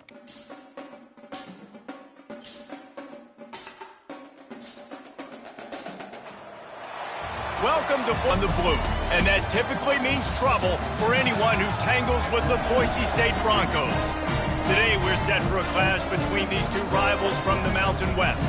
Welcome to On the Blue, and that typically means trouble for anyone who tangles with the Boise State Broncos. Today we're set for a clash between these two rivals from the Mountain West.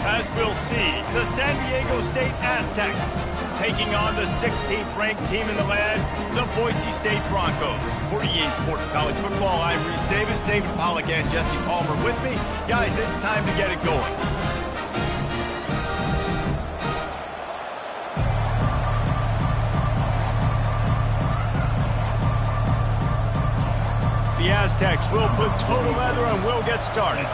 As we'll see, the San Diego State Aztecs taking on the 16th ranked team in the land, the Boise State Broncos. For EA Sports College Football, I'm Reese Davis, David Pollack, and Jesse Palmer with me. Guys, it's time to get it going. The Aztecs will put total leather and we'll get started.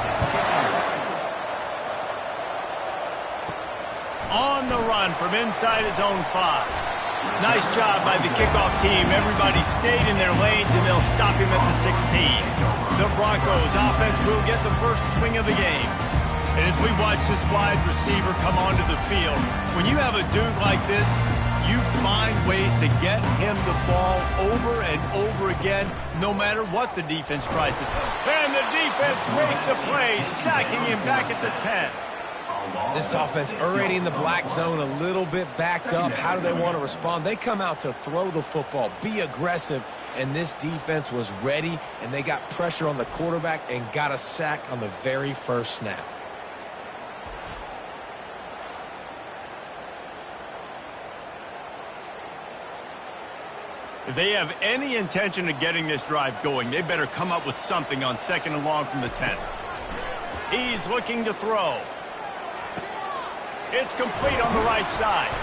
On the run from inside his own 5. Nice job by the kickoff team. Everybody stayed in their lanes and they'll stop him at the 16. The Broncos offense will get the first swing of the game. And as we watch this wide receiver come onto the field, when you have a dude like this, you find ways to get him the ball over and over again, no matter what the defense tries to do. And the defense makes a play, sacking him back at the 10. This offense already in the black zone, a little bit backed up. How do they want to respond? They come out to throw the football, be aggressive, and this defense was ready, and they got pressure on the quarterback and got a sack on the very first snap. If they have any intention of getting this drive going, they better come up with something on 2nd and long from the 10. He's looking to throw. It's complete on the right side.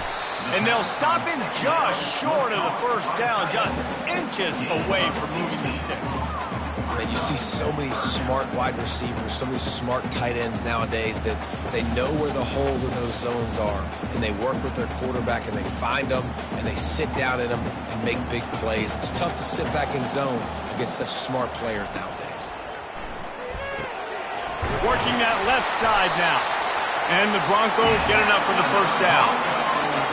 And they'll stop him just short of the first down, just inches away from moving the sticks. And you see so many smart wide receivers, so many smart tight ends nowadays that they know where the holes in those zones are. And they work with their quarterback and they find them and they sit down in them and make big plays. It's tough to sit back in zone against such smart players nowadays. Working that left side now. And the Broncos get enough for the first down.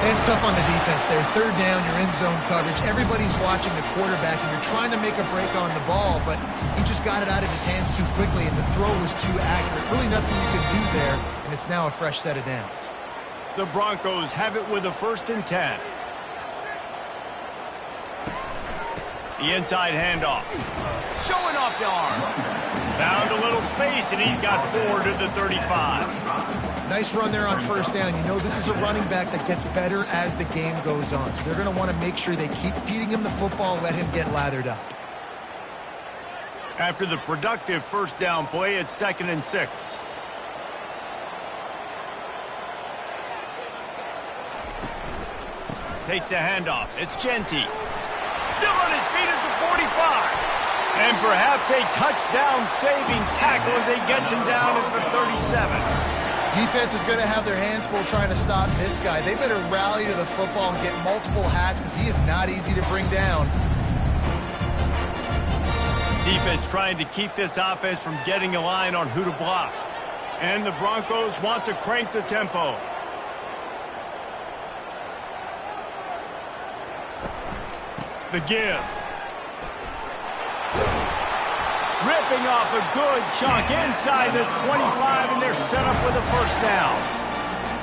It's tough on the defense there. 3rd down, you're in zone coverage. Everybody's watching the quarterback, and you're trying to make a break on the ball, but he just got it out of his hands too quickly, and the throw was too accurate. Really nothing you can do there, and it's now a fresh set of downs. The Broncos have it with a 1st and 10. The inside handoff. Showing off the arm. Found a little space, and he's got 4 to the 35. Nice run there on 1st down. You know this is a running back that gets better as the game goes on. So they're going to want to make sure they keep feeding him the football and let him get lathered up. After the productive 1st down play, it's 2nd and 6. Takes the handoff. It's Genty. Still on his feet at the 45. And perhaps a touchdown-saving tackle as he gets him down at the 37. Defense is going to have their hands full trying to stop this guy. They better rally to the football and get multiple hats because he is not easy to bring down. Defense trying to keep this offense from getting a line on who to block. And the Broncos want to crank the tempo. The give. Ripping off a good chunk inside the 25, and they're set up with a 1st down.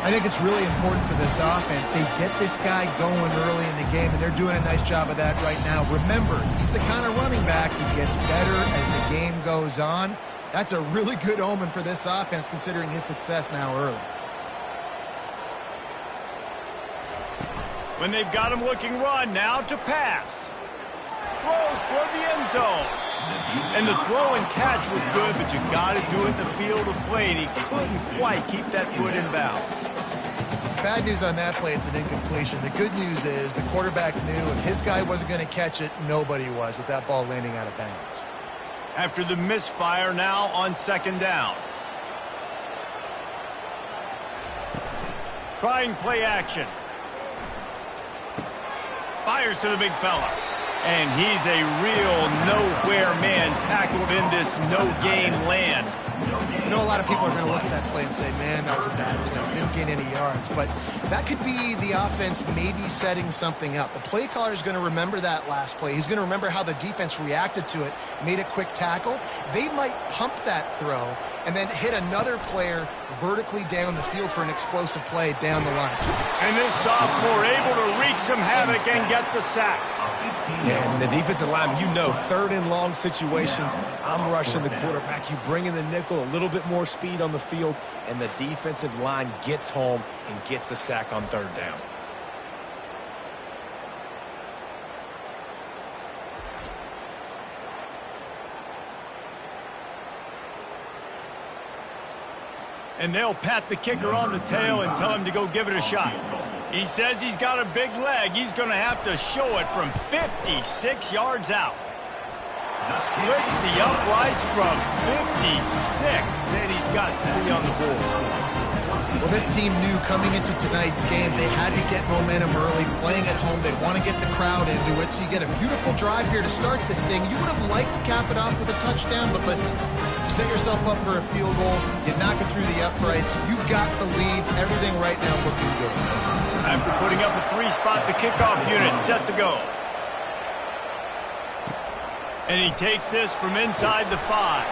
I think it's really important for this offense. They get this guy going early in the game, and they're doing a nice job of that right now. Remember, he's the kind of running back who gets better as the game goes on. That's a really good omen for this offense, considering his success now early. When they've got him looking run, now to pass. Throws toward the end zone. And the throw and catch was good, but you got to do it in the field of play, and he couldn't quite keep that foot in bounds. Bad news on that play, it's an incompletion. The good news is the quarterback knew if his guy wasn't going to catch it, nobody was with that ball landing out of bounds. After the misfire, now on 2nd down. Trying play action. Fires to the big fella. And he's a real nowhere man tackled in this no-gain land. I know a lot of people are going to look at that play and say, man, that was a bad play. Didn't gain any yards. But that could be the offense maybe setting something up. The play caller is going to remember that last play. He's going to remember how the defense reacted to it, made a quick tackle. They might pump that throw and then hit another player vertically down the field for an explosive play down the line. And this sophomore able to wreak some havoc and get the sack. Yeah, and the defensive line, you know, third and long situations, I'm rushing the quarterback. You bring in the nickel, a little bit more speed on the field, and the defensive line gets home and gets the sack on third down. And they'll pat the kicker on the tail and tell him to go give it a shot. He says he's got a big leg. He's going to have to show it from 56 yards out. Splits the uprights from 56, and he's got 3 on the board. Well, this team knew coming into tonight's game they had to get momentum early, playing at home. They want to get the crowd into it, so you get a beautiful drive here to start this thing. You would have liked to cap it off with a touchdown, but listen, you set yourself up for a field goal, you knock it through the uprights, you got the lead, everything right now looking good. After putting up a 3-spot, the kickoff unit set to go. And he takes this from inside the 5.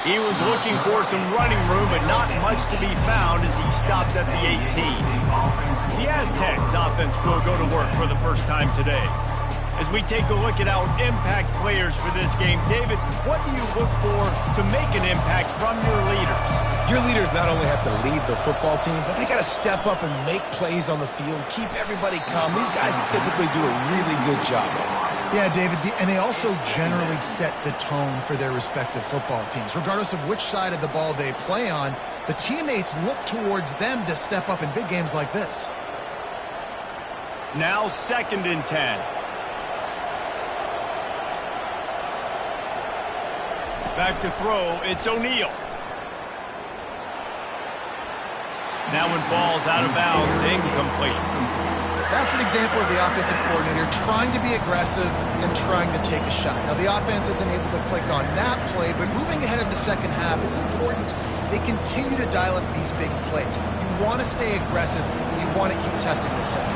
He was looking for some running room, but not much to be found as he stopped at the 18. The Aztecs offense will go to work for the first time today. As we take a look at our impact players for this game, David, what do you look for to make an impact from your leaders? Your leaders not only have to lead the football team, but they got to step up and make plays on the field, keep everybody calm. These guys typically do a really good job of it. Yeah, David, and they also generally set the tone for their respective football teams. Regardless of which side of the ball they play on, the teammates look towards them to step up in big games like this. Now 2nd and 10. Back to throw, it's O'Neal. That one falls out of bounds, incomplete. That's an example of the offensive coordinator trying to be aggressive and trying to take a shot. Now, the offense isn't able to click on that play, but moving ahead in the second half, it's important they continue to dial up these big plays. You want to stay aggressive, and you want to keep testing this second.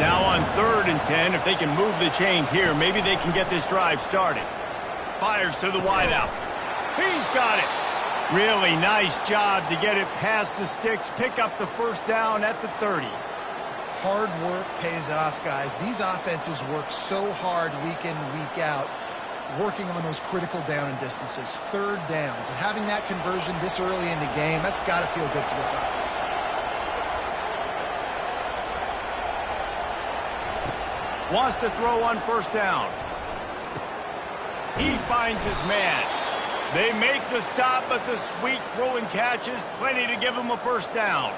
Now on 3rd and 10, if they can move the chains here, maybe they can get this drive started. Fires to the wideout. He's got it. Really nice job to get it past the sticks, pick up the first down at the 30. Hard work pays off, guys. These offenses work so hard week in, week out, working on those critical down and distances, 3rd downs. And having that conversion this early in the game, that's got to feel good for this offense. Wants to throw on 1st down. He finds his man. They make the stop, but the sweet throw and catch is plenty to give him a 1st down.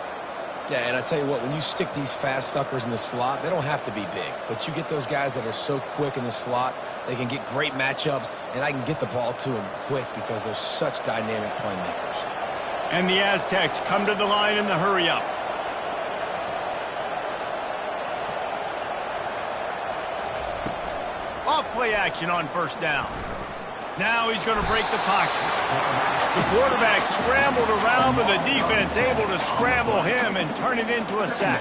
Yeah, and I tell you what, when you stick these fast suckers in the slot, they don't have to be big. But you get those guys that are so quick in the slot, they can get great matchups, and I can get the ball to them quick because they're such dynamic playmakers. And the Aztecs come to the line in the hurry-up. Off play action on 1st down. Now he's going to break the pocket. The quarterback scrambled around, but the defense able to scramble him and turn it into a sack.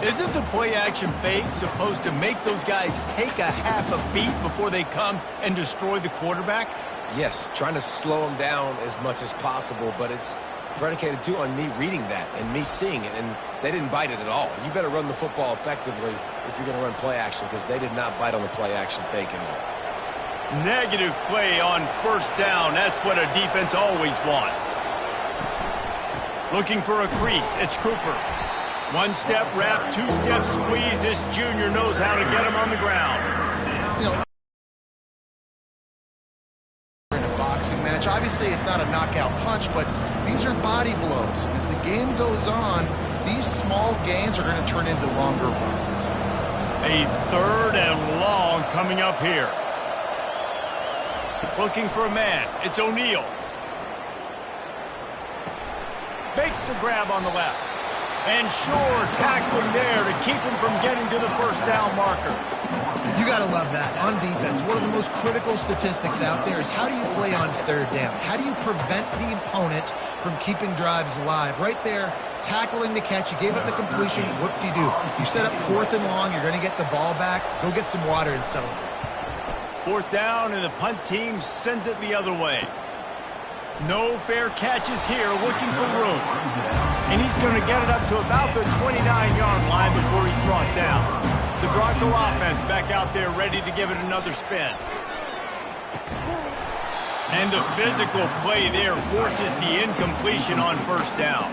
Isn't the play-action fake supposed to make those guys take a half a beat before they come and destroy the quarterback? Yes, trying to slow them down as much as possible, but it's predicated, too, on me reading that and me seeing it, and they didn't bite it at all. You better run the football effectively if you're going to run play-action, because they did not bite on the play-action fake at all. Negative play on 1st down. That's what a defense always wants. Looking for a crease. It's Cooper. 1-step wrap, 2-step squeeze. This junior knows how to get him on the ground. You know, in a boxing match, obviously it's not a knockout punch, but these are body blows. As the game goes on, these small gains are going to turn into longer runs. A 3rd and long coming up here. Looking for a man. It's O'Neal. Makes the grab on the left. And sure, tackling there to keep him from getting to the 1st down marker. You got to love that. On defense, one of the most critical statistics out there is how do you play on third down? How do you prevent the opponent from keeping drives alive? Right there, tackling the catch. You gave up the completion. Whoop-de-doo. You set up 4th and long. You're going to get the ball back. Go get some water and celebrate. 4th down, and the punt team sends it the other way. No fair catches here, looking for room. And he's going to get it up to about the 29-yard line before he's brought down. The Bronco offense back out there ready to give it another spin. And the physical play there forces the incompletion on 1st down.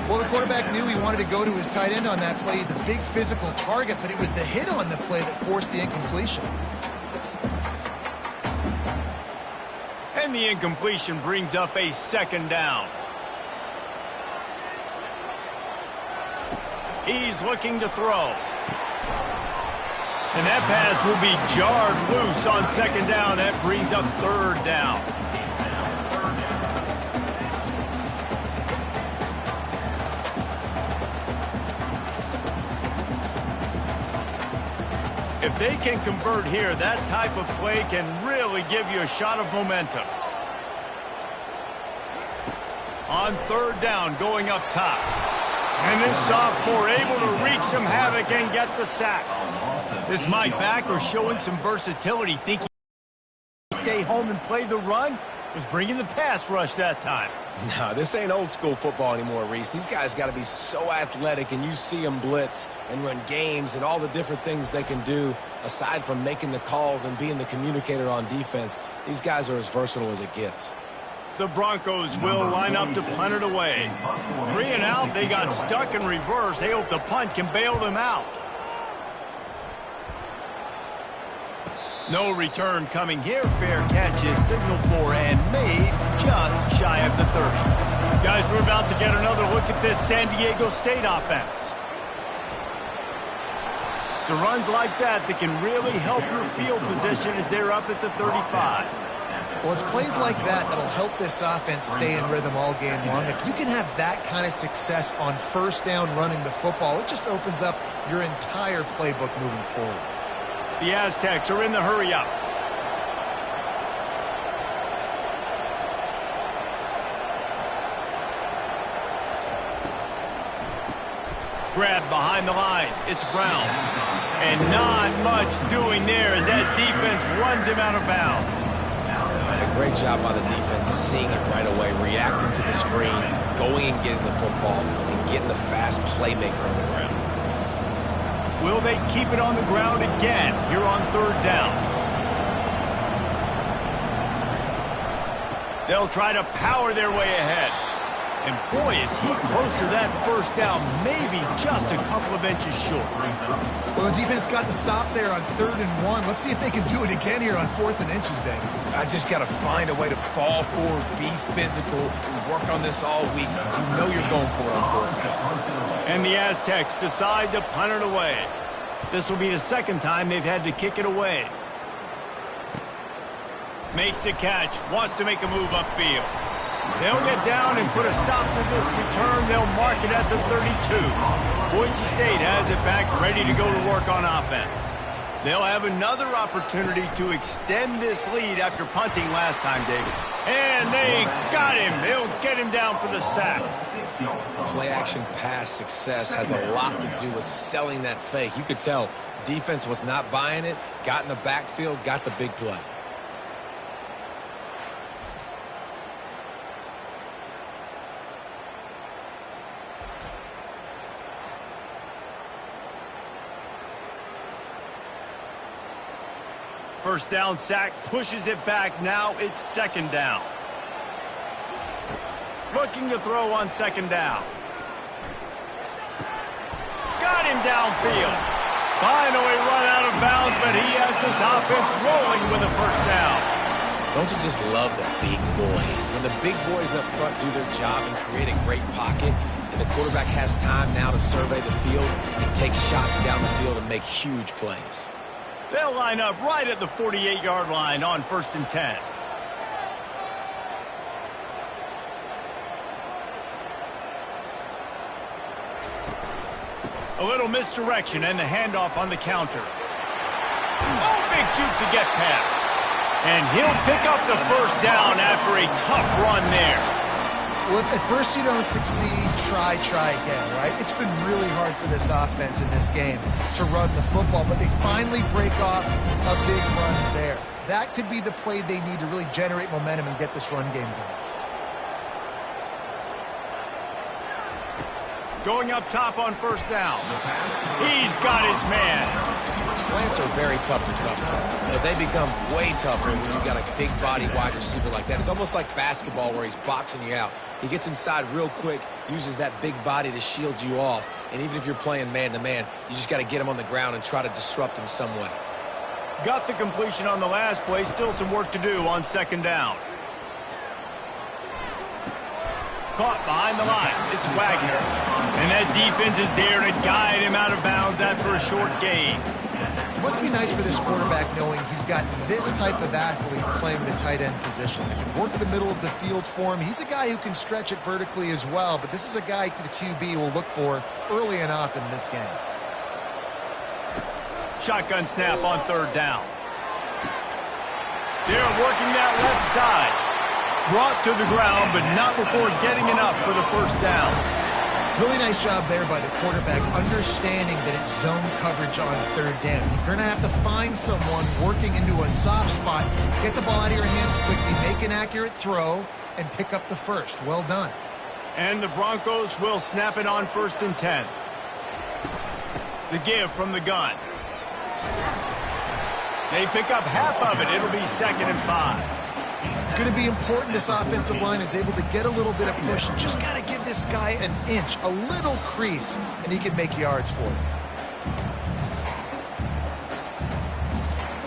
Well, the quarterback knew he wanted to go to his tight end on that play. He's a big physical target, but it was the hit on the play that forced the incompletion. And the incompletion brings up a 2nd down. He's looking to throw. And that pass will be jarred loose on 2nd down. That brings up 3rd down. If they can convert here, that type of play can really give you a shot of momentum. On 3rd down, going up top. And this sophomore able to wreak some havoc and get the sack. This Mike backer showing some versatility, thinking stay home and play the run, was bringing the pass rush that time. No, this ain't old school football anymore, Reese. These guys got to be so athletic, and you see them blitz and run games and all the different things they can do aside from making the calls and being the communicator on defense. These guys are as versatile as it gets. The Broncos will line up to punt it away. 3 and out, they got stuck in reverse. They hope the punt can bail them out. No return coming here. Fair catch is signaled for and made just shy of the 30. Guys, we're about to get another look at this San Diego State offense. It's runs like that that can really help your field position as they're up at the 35. Well, it's plays like that that'll help this offense stay in rhythm all game long. If you can have that kind of success on 1st down running the football, it just opens up your entire playbook moving forward. The Aztecs are in the hurry-up. Grab behind the line. It's Brown. And not much doing there as that defense runs him out of bounds. A great job by the defense, seeing it right away, reacting to the screen, going and getting the football, and getting the fast playmaker on the ground. Will they keep it on the ground again here on 3rd down? They'll try to power their way ahead. And boy, is he close to that 1st down, maybe just a couple of inches short. Well, the defense got the stop there on 3rd and 1. Let's see if they can do it again here on 4th and inches, David. I just got to find a way to fall forward, be physical, and work on this all week. You know you're going for it on 4th down. And the Aztecs decide to punt it away. This will be the 2nd time they've had to kick it away. Makes the catch, wants to make a move upfield. They'll get down and put a stop to this return. They'll mark it at the 32. Boise State has it back, ready to go to work on offense. They'll have another opportunity to extend this lead after punting last time, David. And they got him. They'll get him down for the sack. Play-action pass success has a lot to do with selling that fake. You could tell defense was not buying it, got in the backfield, got the big play. First down sack, pushes it back. Now it's 2nd down. Looking to throw on 2nd down. Got him downfield. Finally run out of bounds, but he has this offense rolling with a 1st down. Don't you just love the big boys? When the big boys up front do their job and create a great pocket, and the quarterback has time now to survey the field and take shots down the field and make huge plays. They'll line up right at the 48-yard line on 1st and 10. A little misdirection and the handoff on the counter. Oh, big juke to get past. And he'll pick up the first down after a tough run there. Well, if at first you don't succeed, try again, right? It's been really hard for this offense in this game to run the football, but they finally break off a big run there. That could be the play they need to really generate momentum and get this run game going. Going up top on first down. He's got his man. Slants are very tough to cover, but they become way tougher when you've got a big body wide receiver like that. It's almost like basketball where he's boxing you out. He gets inside real quick, uses that big body to shield you off, and even if you're playing man-to-man, you just got to get him on the ground and try to disrupt him some way. Got the completion on the last play. Still some work to do on second down. Caught behind the line. It's Wagner. And that defense is there to guide him out of bounds after a short gain. It must be nice for this quarterback knowing he's got this type of athlete playing the tight end position. That can work in the middle of the field for him. He's a guy who can stretch it vertically as well, but this is a guy the QB will look for early and often in this game. Shotgun snap on third down. They're working that left side. Brought to the ground, but not before getting enough for the first down. Really nice job there by the quarterback, understanding that it's zone coverage on third down. If you're going to have to find someone working into a soft spot, get the ball out of your hands quickly, make an accurate throw, and pick up the first. Well done. And the Broncos will snap it on 1st and 10. The give from the gun. They pick up half of it. It'll be 2nd and 5. It's going to be important this offensive line is able to get a little bit of push. Just got to give this guy an inch, a little crease, and he can make yards for it.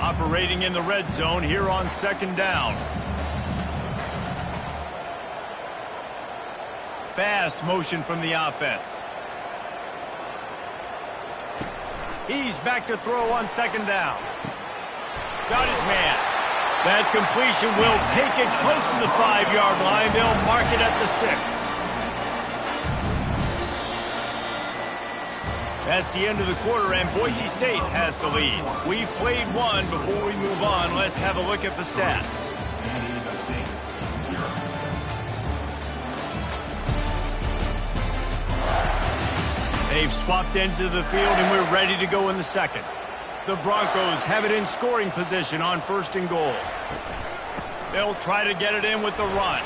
Operating in the red zone here on second down. Fast motion from the offense. He's back to throw on second down. Got his man. That completion will take it close to the 5-yard line. They'll mark it at the 6. That's the end of the quarter, and Boise State has the lead. We've played one. Before we move on, let's have a look at the stats. They've swapped ends of the field, and we're ready to go in the second. The Broncos have it in scoring position on 1st and goal. They'll try to get it in with the run.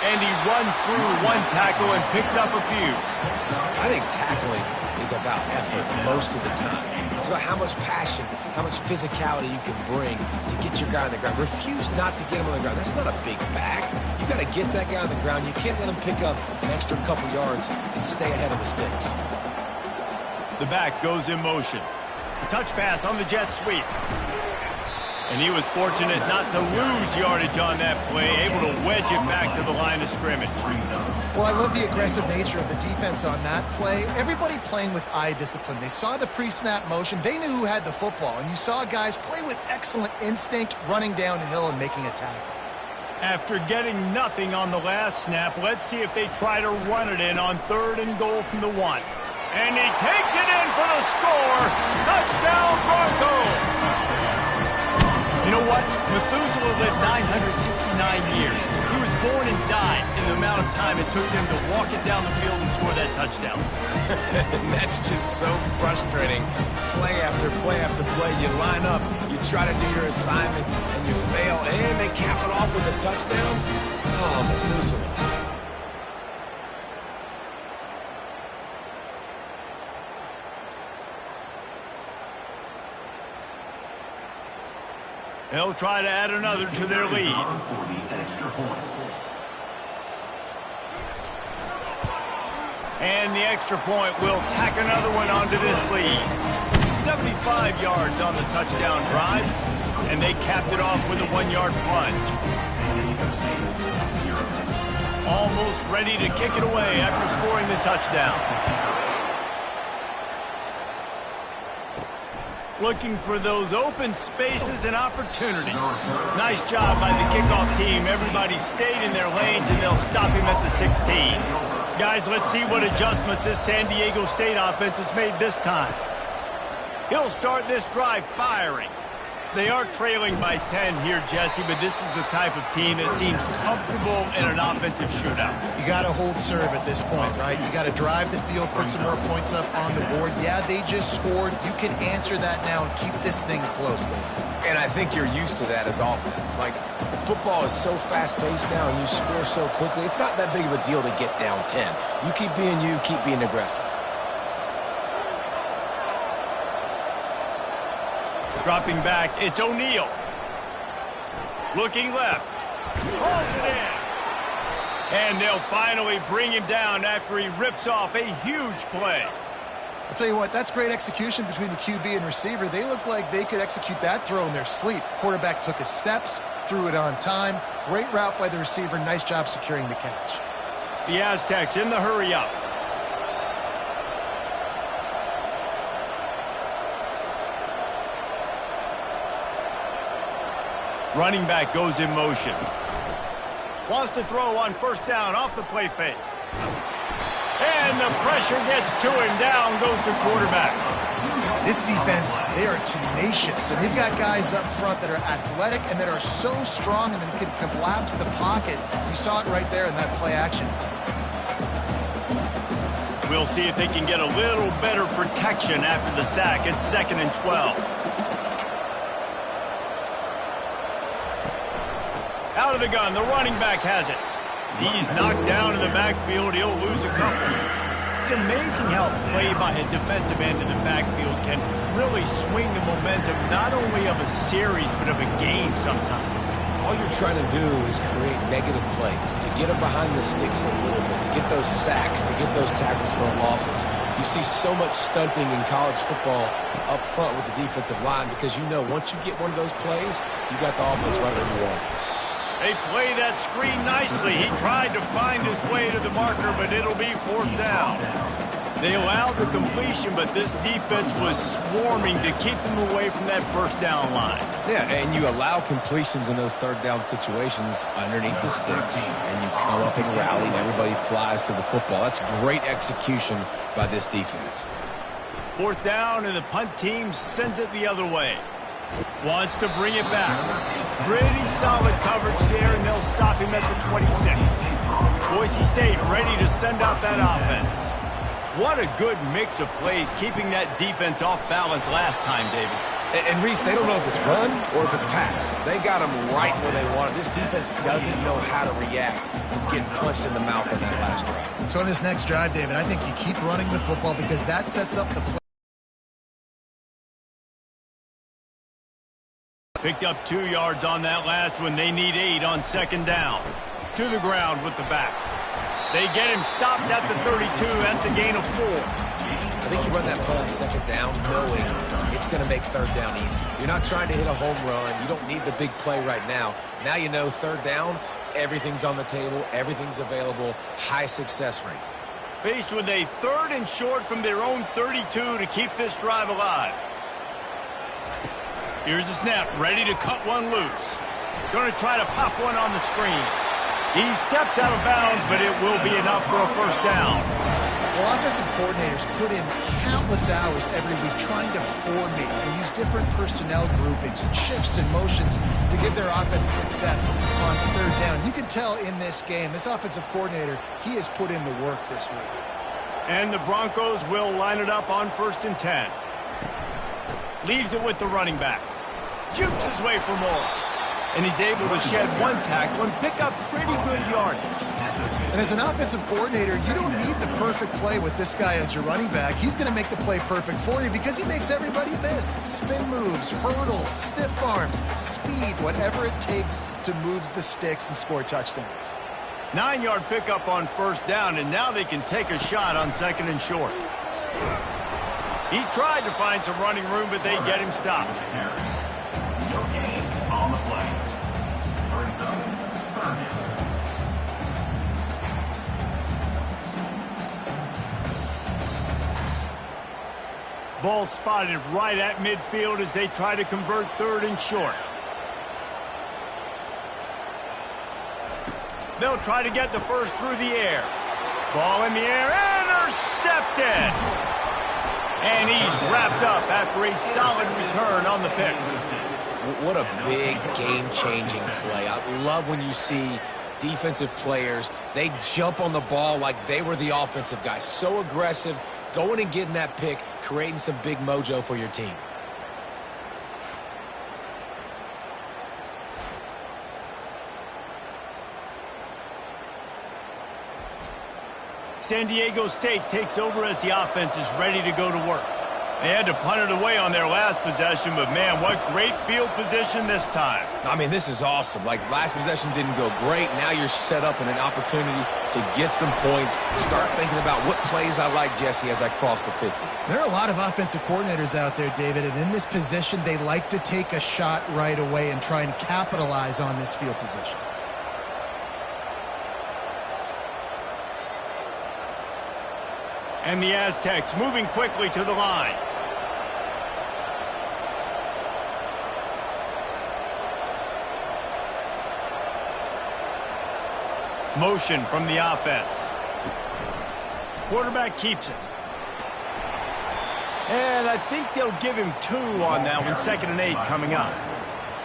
And he runs through one tackle and picks up a few. I think tackling is about effort most of the time. It's about how much passion, how much physicality you can bring to get your guy on the ground. Refuse not to get him on the ground. That's not a big back. You got to get that guy on the ground. You can't let him pick up an extra couple yards and stay ahead of the sticks. The back goes in motion. Touch pass on the jet sweep. And he was fortunate not to lose yardage on that play, able to wedge it back to the line of scrimmage. Well, I love the aggressive nature of the defense on that play. Everybody playing with eye discipline. They saw the pre-snap motion. They knew who had the football. And you saw guys play with excellent instinct, running downhill and making a tackle. After getting nothing on the last snap, let's see if they try to run it in on 3rd and goal from the 1. And he takes it in for the score. Touchdown, Broncos. You know what? Methuselah lived 969 years. He was born and died in the amount of time it took him to walk it down the field and score that touchdown. That's just so frustrating. Play after play after play. You line up, you try to do your assignment, and you fail, and they cap it off with a touchdown. Oh, Methuselah. They'll try to add another to their lead. And the extra point will tack another one onto this lead. 75 yards on the touchdown drive, and they capped it off with a 1-yard plunge. Almost ready to kick it away after scoring the touchdown. Looking for those open spaces and opportunity. Nice job by the kickoff team. Everybody stayed in their lanes, and they'll stop him at the 16. Guys, let's see what adjustments this San Diego State offense has made this time. He'll start this drive firing. They are trailing by 10 here, Jesse, but this is the type of team that seems comfortable in an offensive shootout. You got to hold serve at this point, right? You got to drive the field, put some more points up on the board. Yeah, they just scored. You can answer that now and keep this thing close. And I think you're used to that as offense. Like, football is so fast-paced now, and you score so quickly. It's not that big of a deal to get down 10. You keep being you, keep being aggressive. Dropping back, it's O'Neal. Looking left. Hauls it in. And they'll finally bring him down after he rips off a huge play. I'll tell you what, that's great execution between the QB and receiver. They look like they could execute that throw in their sleep. Quarterback took his steps, threw it on time. Great route by the receiver. Nice job securing the catch. The Aztecs in the hurry up. Running back goes in motion. Wants to throw on first down off the play fake. And the pressure gets to him. Down goes the quarterback. This defense, they are tenacious. And they've got guys up front that are athletic and that are so strong and that can collapse the pocket. You saw it right there in that play action. We'll see if they can get a little better protection after the sack. It's 2nd and 12. Out of the gun, the running back has it. He's knocked down in the backfield. He'll lose a couple. It's amazing how play by a defensive end in the backfield can really swing the momentum not only of a series but of a game sometimes. All you're trying to do is create negative plays, to get them behind the sticks a little bit, to get those sacks, to get those tackles for losses. You see so much stunting in college football up front with the defensive line because you know once you get one of those plays, you got the offense right where you want. They play that screen nicely. He tried to find his way to the marker, but it'll be 4th down. They allowed the completion, but this defense was swarming to keep them away from that first down line. Yeah, and you allow completions in those 3rd down situations underneath the sticks, and you come up and rally, and everybody flies to the football. That's great execution by this defense. 4th down, and the punt team sends it the other way. Wants to bring it back. Pretty solid coverage there, and they'll stop him at the 26. Boise State ready to send out that offense. What a good mix of plays, keeping that defense off balance last time, David. And Reese, they don't know if it's run or if it's pass. They got them right where they want it. This defense doesn't know how to react to getting punched in the mouth on that last drive. So on this next drive, David, I think you keep running the football because that sets up the play. Picked up 2 yards on that last one. They need 8 on 2nd down. To the ground with the back. They get him stopped at the 32. That's a gain of 4. I think you run that play on 2nd down knowing it's going to make 3rd down easy. You're not trying to hit a home run. You don't need the big play right now. Now you know 3rd down, everything's on the table, everything's available, high success rate. Faced with a 3rd and short from their own 32 to keep this drive alive. Here's the snap, ready to cut one loose. Going to try to pop one on the screen. He steps out of bounds, but it will be enough for a 1st down. Well, offensive coordinators put in countless hours every week trying to formate and use different personnel groupings and shifts and motions to give their offensive success on 3rd down. You can tell in this game, this offensive coordinator, he has put in the work this week. And the Broncos will line it up on 1st and 10. Leaves it with the running back. Jukes his way for more. And he's able to shed one tackle and pick up pretty good yardage. And as an offensive coordinator, you don't need the perfect play with this guy as your running back. He's going to make the play perfect for you because he makes everybody miss. Spin moves, hurdles, stiff arms, speed, whatever it takes to move the sticks and score touchdowns. 9-yard pickup on 1st down, and now they can take a shot on 2nd and short. He tried to find some running room, but they get him stopped. On the play. Ball spotted right at midfield as they try to convert 3rd and short. They'll try to get the first through the air. Ball in the air, intercepted. And he's wrapped up after a solid return on the pick. What a big game-changing play. I love when you see defensive players, they jump on the ball like they were the offensive guy. So aggressive, going and getting that pick, creating some big mojo for your team. San Diego State takes over as the offense is ready to go to work. They had to punt it away on their last possession, but man, what great field position this time. I mean, this is awesome. Like, last possession didn't go great. Now you're set up in an opportunity to get some points. Start thinking about what plays I like, Jesse, as I cross the 50. There are a lot of offensive coordinators out there, David, and in this position, they like to take a shot right away and try and capitalize on this field position. And the Aztecs moving quickly to the line. Motion from the offense. Quarterback keeps it. And I think they'll give him 2 on that one. 2nd and 8 coming up.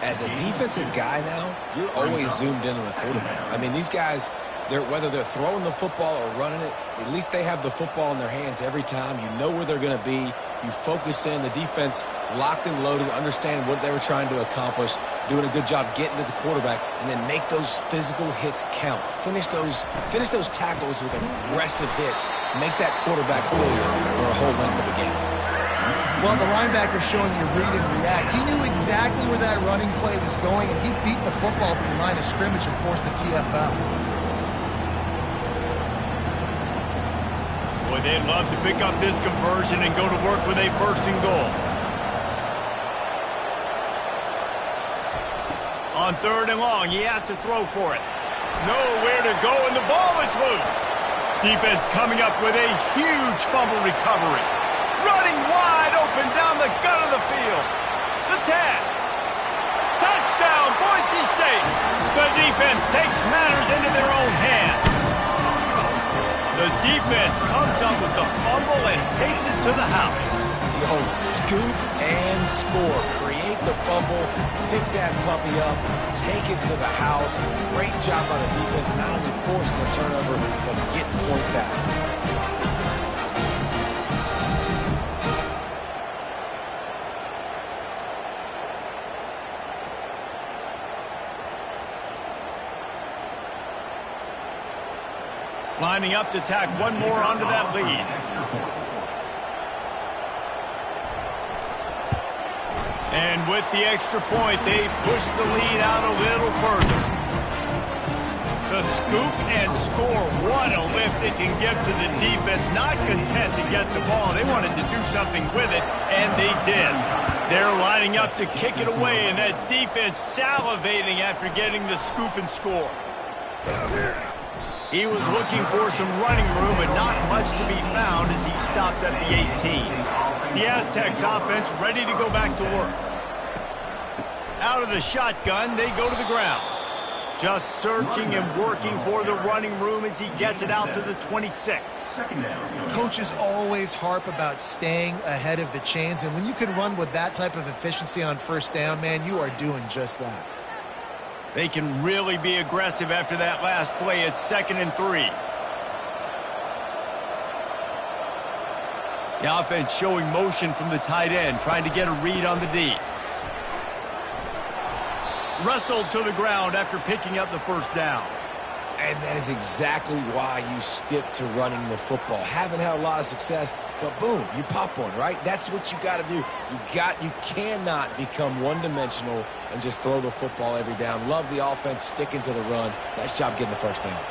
As a defensive guy now, you're always zoomed in on the quarterback. I mean, these guys, whether they're throwing the football or running it, at least they have the football in their hands every time. You know where they're going to be. You focus in. The defense locked and loaded, understand what they were trying to accomplish, doing a good job getting to the quarterback, and then make those physical hits count. Finish those tackles with aggressive hits. Make that quarterback feel you for a whole length of a game. Well, the linebacker showing you read and react. He knew exactly where that running play was going, and he beat the football to the line of scrimmage and forced the TFL. Boy, they'd love to pick up this conversion and go to work with a 1st and goal. On 3rd and long, he has to throw for it. Nowhere to go, and the ball is loose. Defense coming up with a huge fumble recovery. Running wide open down the gut of the field. The tag. Touchdown, Boise State. The defense takes matters into their own hands. The defense comes up with the fumble and takes it to the house. The old scoop and score. Create the fumble, pick that puppy up, take it to the house. Great job by the defense, not only forcing the turnover, but getting points out. Lining up to tack one more onto that lead. And with the extra point, they push the lead out a little further. The scoop and score. What a lift it can give to the defense. Not content to get the ball. They wanted to do something with it, and they did. They're lining up to kick it away, and that defense salivating after getting the scoop and score. He was looking for some running room, but not much to be found as he stopped at the 18. The Aztecs offense ready to go back to work. Out of the shotgun, they go to the ground. Just searching and working for the running room as he gets it out to the 26. Coaches always harp about staying ahead of the chains, and when you can run with that type of efficiency on 1st down, man, you are doing just that. They can really be aggressive after that last play. It's 2nd and 3. The offense showing motion from the tight end, trying to get a read on the D. Wrestled to the ground after picking up the 1st down. And that is exactly why you stick to running the football. Haven't had a lot of success, but boom, you pop one, right? That's what you got to do. You cannot become one-dimensional and just throw the football every down. Love the offense, sticking to the run. Nice job getting the 1st down.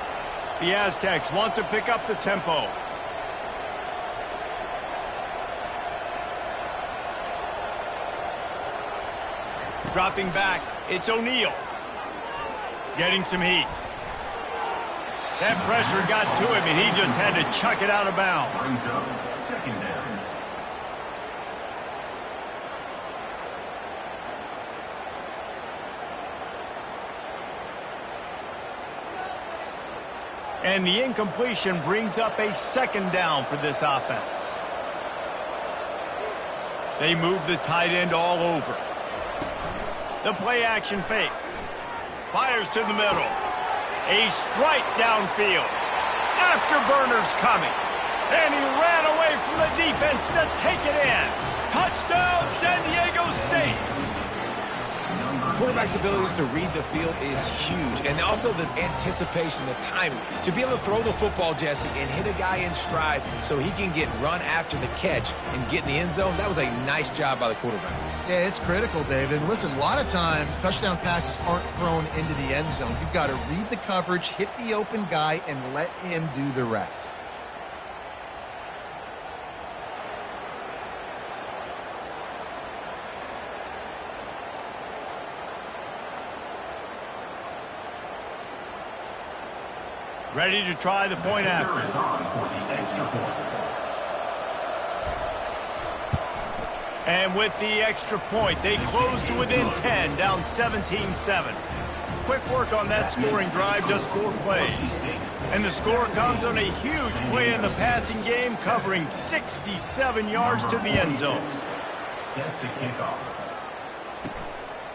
The Aztecs want to pick up the tempo. Dropping back, it's O'Neal. Getting some heat. That pressure got to him, and he just had to chuck it out of bounds. 2nd down. And the incompletion brings up a 2nd down for this offense. They move the tight end all over. The play action fake. Fires to the middle. A strike downfield. Afterburner's coming. And he ran away from the defense to take it in. Touchdown, San Diego State. Quarterback's abilities to read the field is huge. And also the anticipation, the timing. To be able to throw the football, Jesse, and hit a guy in stride so he can get run after the catch and get in the end zone, that was a nice job by the quarterback. Yeah, it's critical, David. And listen, a lot of times touchdown passes aren't thrown into the end zone. You've got to read the coverage, hit the open guy, and let him do the rest. Ready to try the point after. And with the extra point, they close to within 10, down 17-7. Quick work on that scoring drive, just 4 plays. And the score comes on a huge play in the passing game, covering 67 yards to the end zone. Sets a kickoff.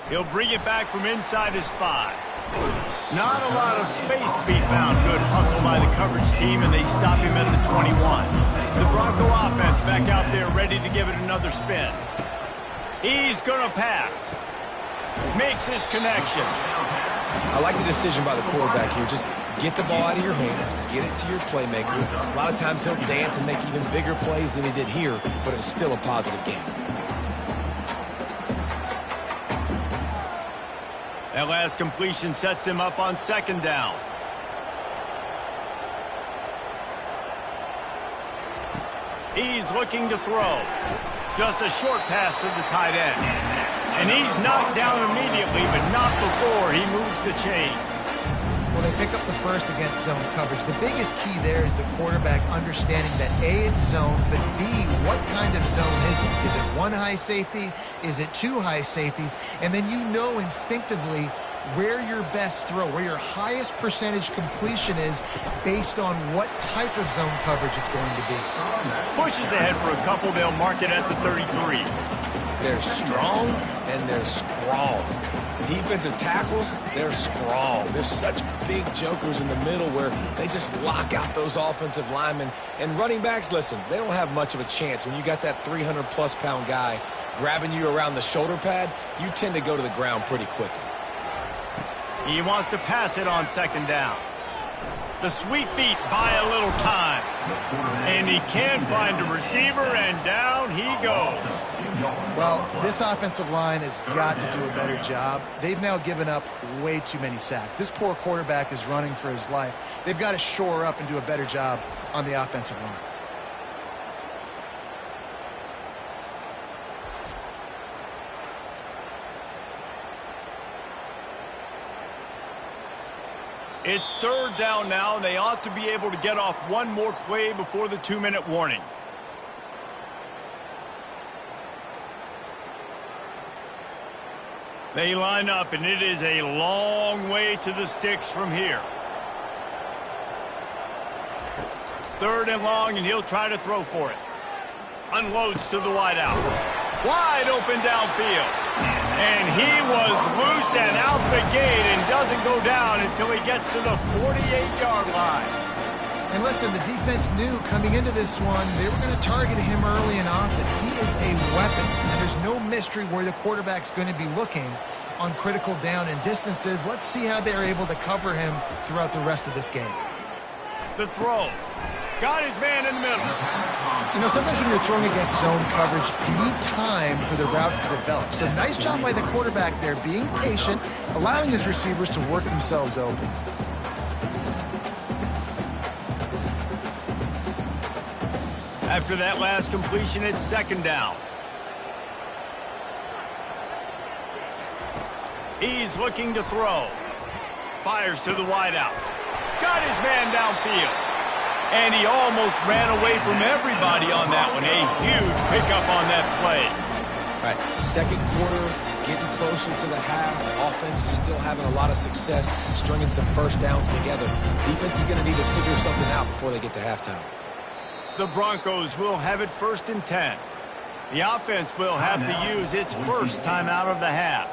He'll bring it back from inside his 5. Not a lot of space to be found. Good hustle by the coverage team, and they stop him at the 21. The Bronco offense back out there ready to give it another spin. He's going to pass. Makes his connection. I like the decision by the quarterback here. Just get the ball out of your hands, get it to your playmaker. A lot of times he'll dance and make even bigger plays than he did here, but it was still a positive game. That last completion sets him up on 2nd down. He's looking to throw. Just a short pass to the tight end. And he's knocked down immediately, but not before he moves the chains. Well, they pick up the first against zone coverage. The biggest key there is the quarterback understanding that A, it's zone, but B, what kind of zone is it? Is it 1 high safety? Is it 2 high safeties? And then you know instinctively where your best throw, where your highest percentage completion is based on what type of zone coverage it's going to be. Pushes ahead for a couple. They'll mark it at the 33. They're strong and they're strong. Defensive tackles, they're strong. There's such big jokers in the middle where they just lock out those offensive linemen. And running backs, listen, they don't have much of a chance. When you got that 300-plus pound guy grabbing you around the shoulder pad, you tend to go to the ground pretty quickly. He wants to pass it on 2nd down. The sweet feet buy a little time. And he can find a receiver, and down he goes. Well, this offensive line has got to do a better job. They've now given up way too many sacks. This poor quarterback is running for his life. They've got to shore up and do a better job on the offensive line. It's 3rd down now, and they ought to be able to get off one more play before the 2-minute warning. They line up, and it is a long way to the sticks from here. 3rd and long, and he'll try to throw for it. Unloads to the wideout. Wide open downfield. And he was loose and out the gate and doesn't go down until he gets to the 48-yard line. And listen, the defense knew coming into this one they were going to target him early and often. He is a weapon, and there's no mystery where the quarterback's going to be looking on critical down and distances. Let's see how they're able to cover him throughout the rest of this game. The throw. Got his man in the middle. You know, sometimes when you're throwing against zone coverage, you need time for the routes to develop. So nice job by the quarterback there, being patient, allowing his receivers to work themselves open. After that last completion, it's 2nd down. He's looking to throw. Fires to the wideout. Got his man downfield. And he almost ran away from everybody on that one. A huge pickup on that play. All right, 2nd quarter, getting closer to the half. Offense is still having a lot of success, stringing some 1st downs together. Defense is going to need to figure something out before they get to halftime. The Broncos will have it 1st and 10. The offense will have to use its first timeout of the half.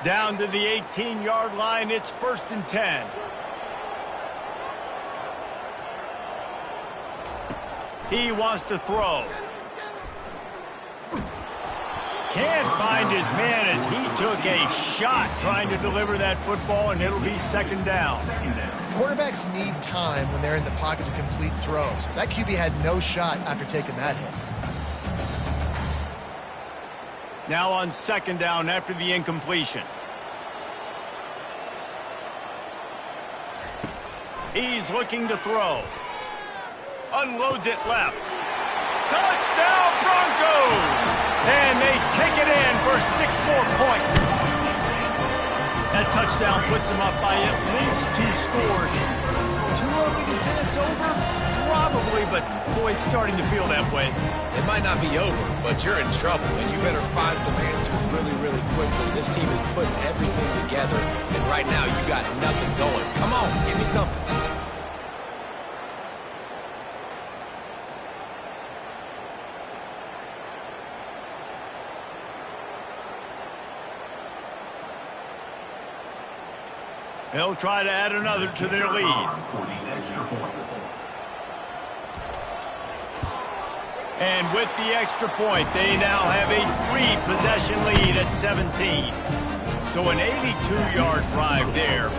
Down to the 18-yard line, it's 1st and 10. He wants to throw. Can't find his man as he took a shot trying to deliver that football, and it'll be 2nd down. Quarterbacks need time when they're in the pocket to complete throws. That QB had no shot after taking that hit. Now on 2nd down after the incompletion. He's looking to throw. Unloads it left. Touchdown Broncos! And they take it in for 6 more points. That touchdown puts them up by at least 2 scores. Too early to say it's over? Probably, but boy, it's starting to feel that way. It might not be over, but you're in trouble, and you better find some answers really, really quickly. This team is putting everything together, and right now you got nothing going. Come on, give me something. They'll try to add another to their lead. And with the extra point, they now have a 3-possession lead at 17. So an 82-yard drive there.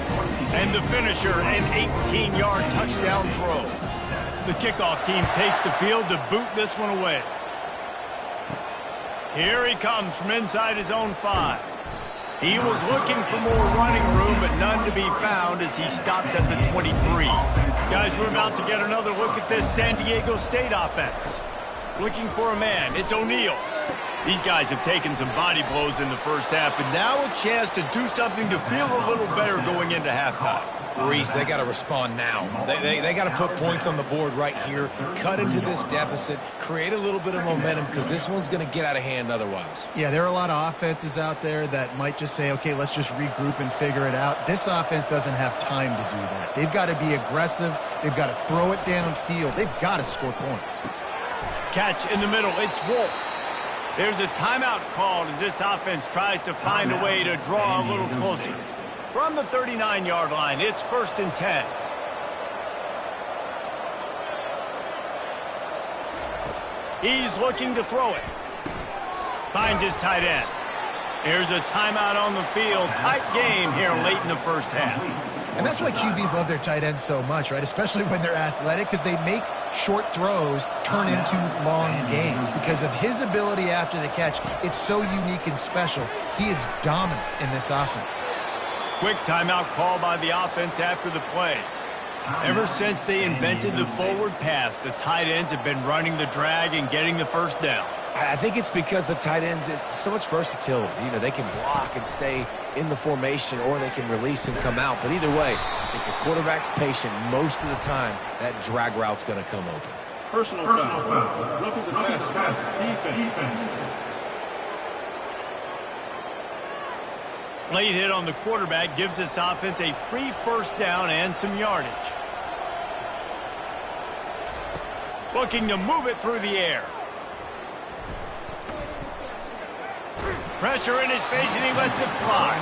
And the finisher, an 18-yard touchdown throw. The kickoff team takes the field to boot this one away. Here he comes from inside his own 5. He was looking for more running room, but none to be found as he stopped at the 23. Guys, we're about to get another look at this San Diego State offense. Looking for a man. It's O'Neal. These guys have taken some body blows in the first half, but now a chance to do something to feel a little better going into halftime. Reese, they got to respond now. They got to put points on the board right here, cut into this deficit, create a little bit of momentum, because this one's going to get out of hand otherwise. Yeah, there are a lot of offenses out there that might just say, okay, let's just regroup and figure it out. This offense doesn't have time to do that. They've got to be aggressive. They've got to throw it downfield. They've got to score points. Catch in the middle. It's Wolf. There's a timeout called as this offense tries to find a way to draw a little closer. From the 39-yard line, it's 1st and 10. He's looking to throw it. Finds his tight end. Here's a timeout on the field. Tight game here late in the first half. And that's why QBs love their tight ends so much, right? Especially when they're athletic, because they make short throws turn into long gains. Because of his ability after the catch, it's so unique and special. He is dominant in this offense. Quick timeout call by the offense after the play. Ever since they invented the forward pass, the tight ends have been running the drag and getting the first down. I think it's because the tight ends is so much versatility. You know, they can block and stay in the formation, or they can release and come out. But either way, if the quarterback's patient most of the time, that drag route's going to come open. Personal foul. Roughing the passer. Defense. Late hit on the quarterback gives this offense a free first down and some yardage. Looking to move it through the air. Pressure in his face, and he lets it fly.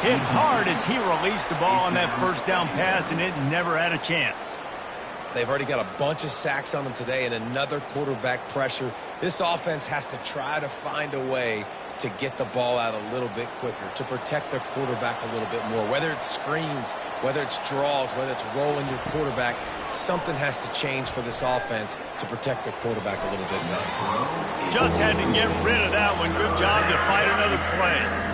Hit hard as he released the ball on that first down pass, and it never had a chance. They've already got a bunch of sacks on them today and another quarterback pressure. This offense has to try to find a way to get the ball out a little bit quicker, to protect their quarterback a little bit more. Whether it's screens, whether it's draws, whether it's rolling your quarterback, something has to change for this offense to protect their quarterback a little bit better. Just had to get rid of that one. Good job to fight another play.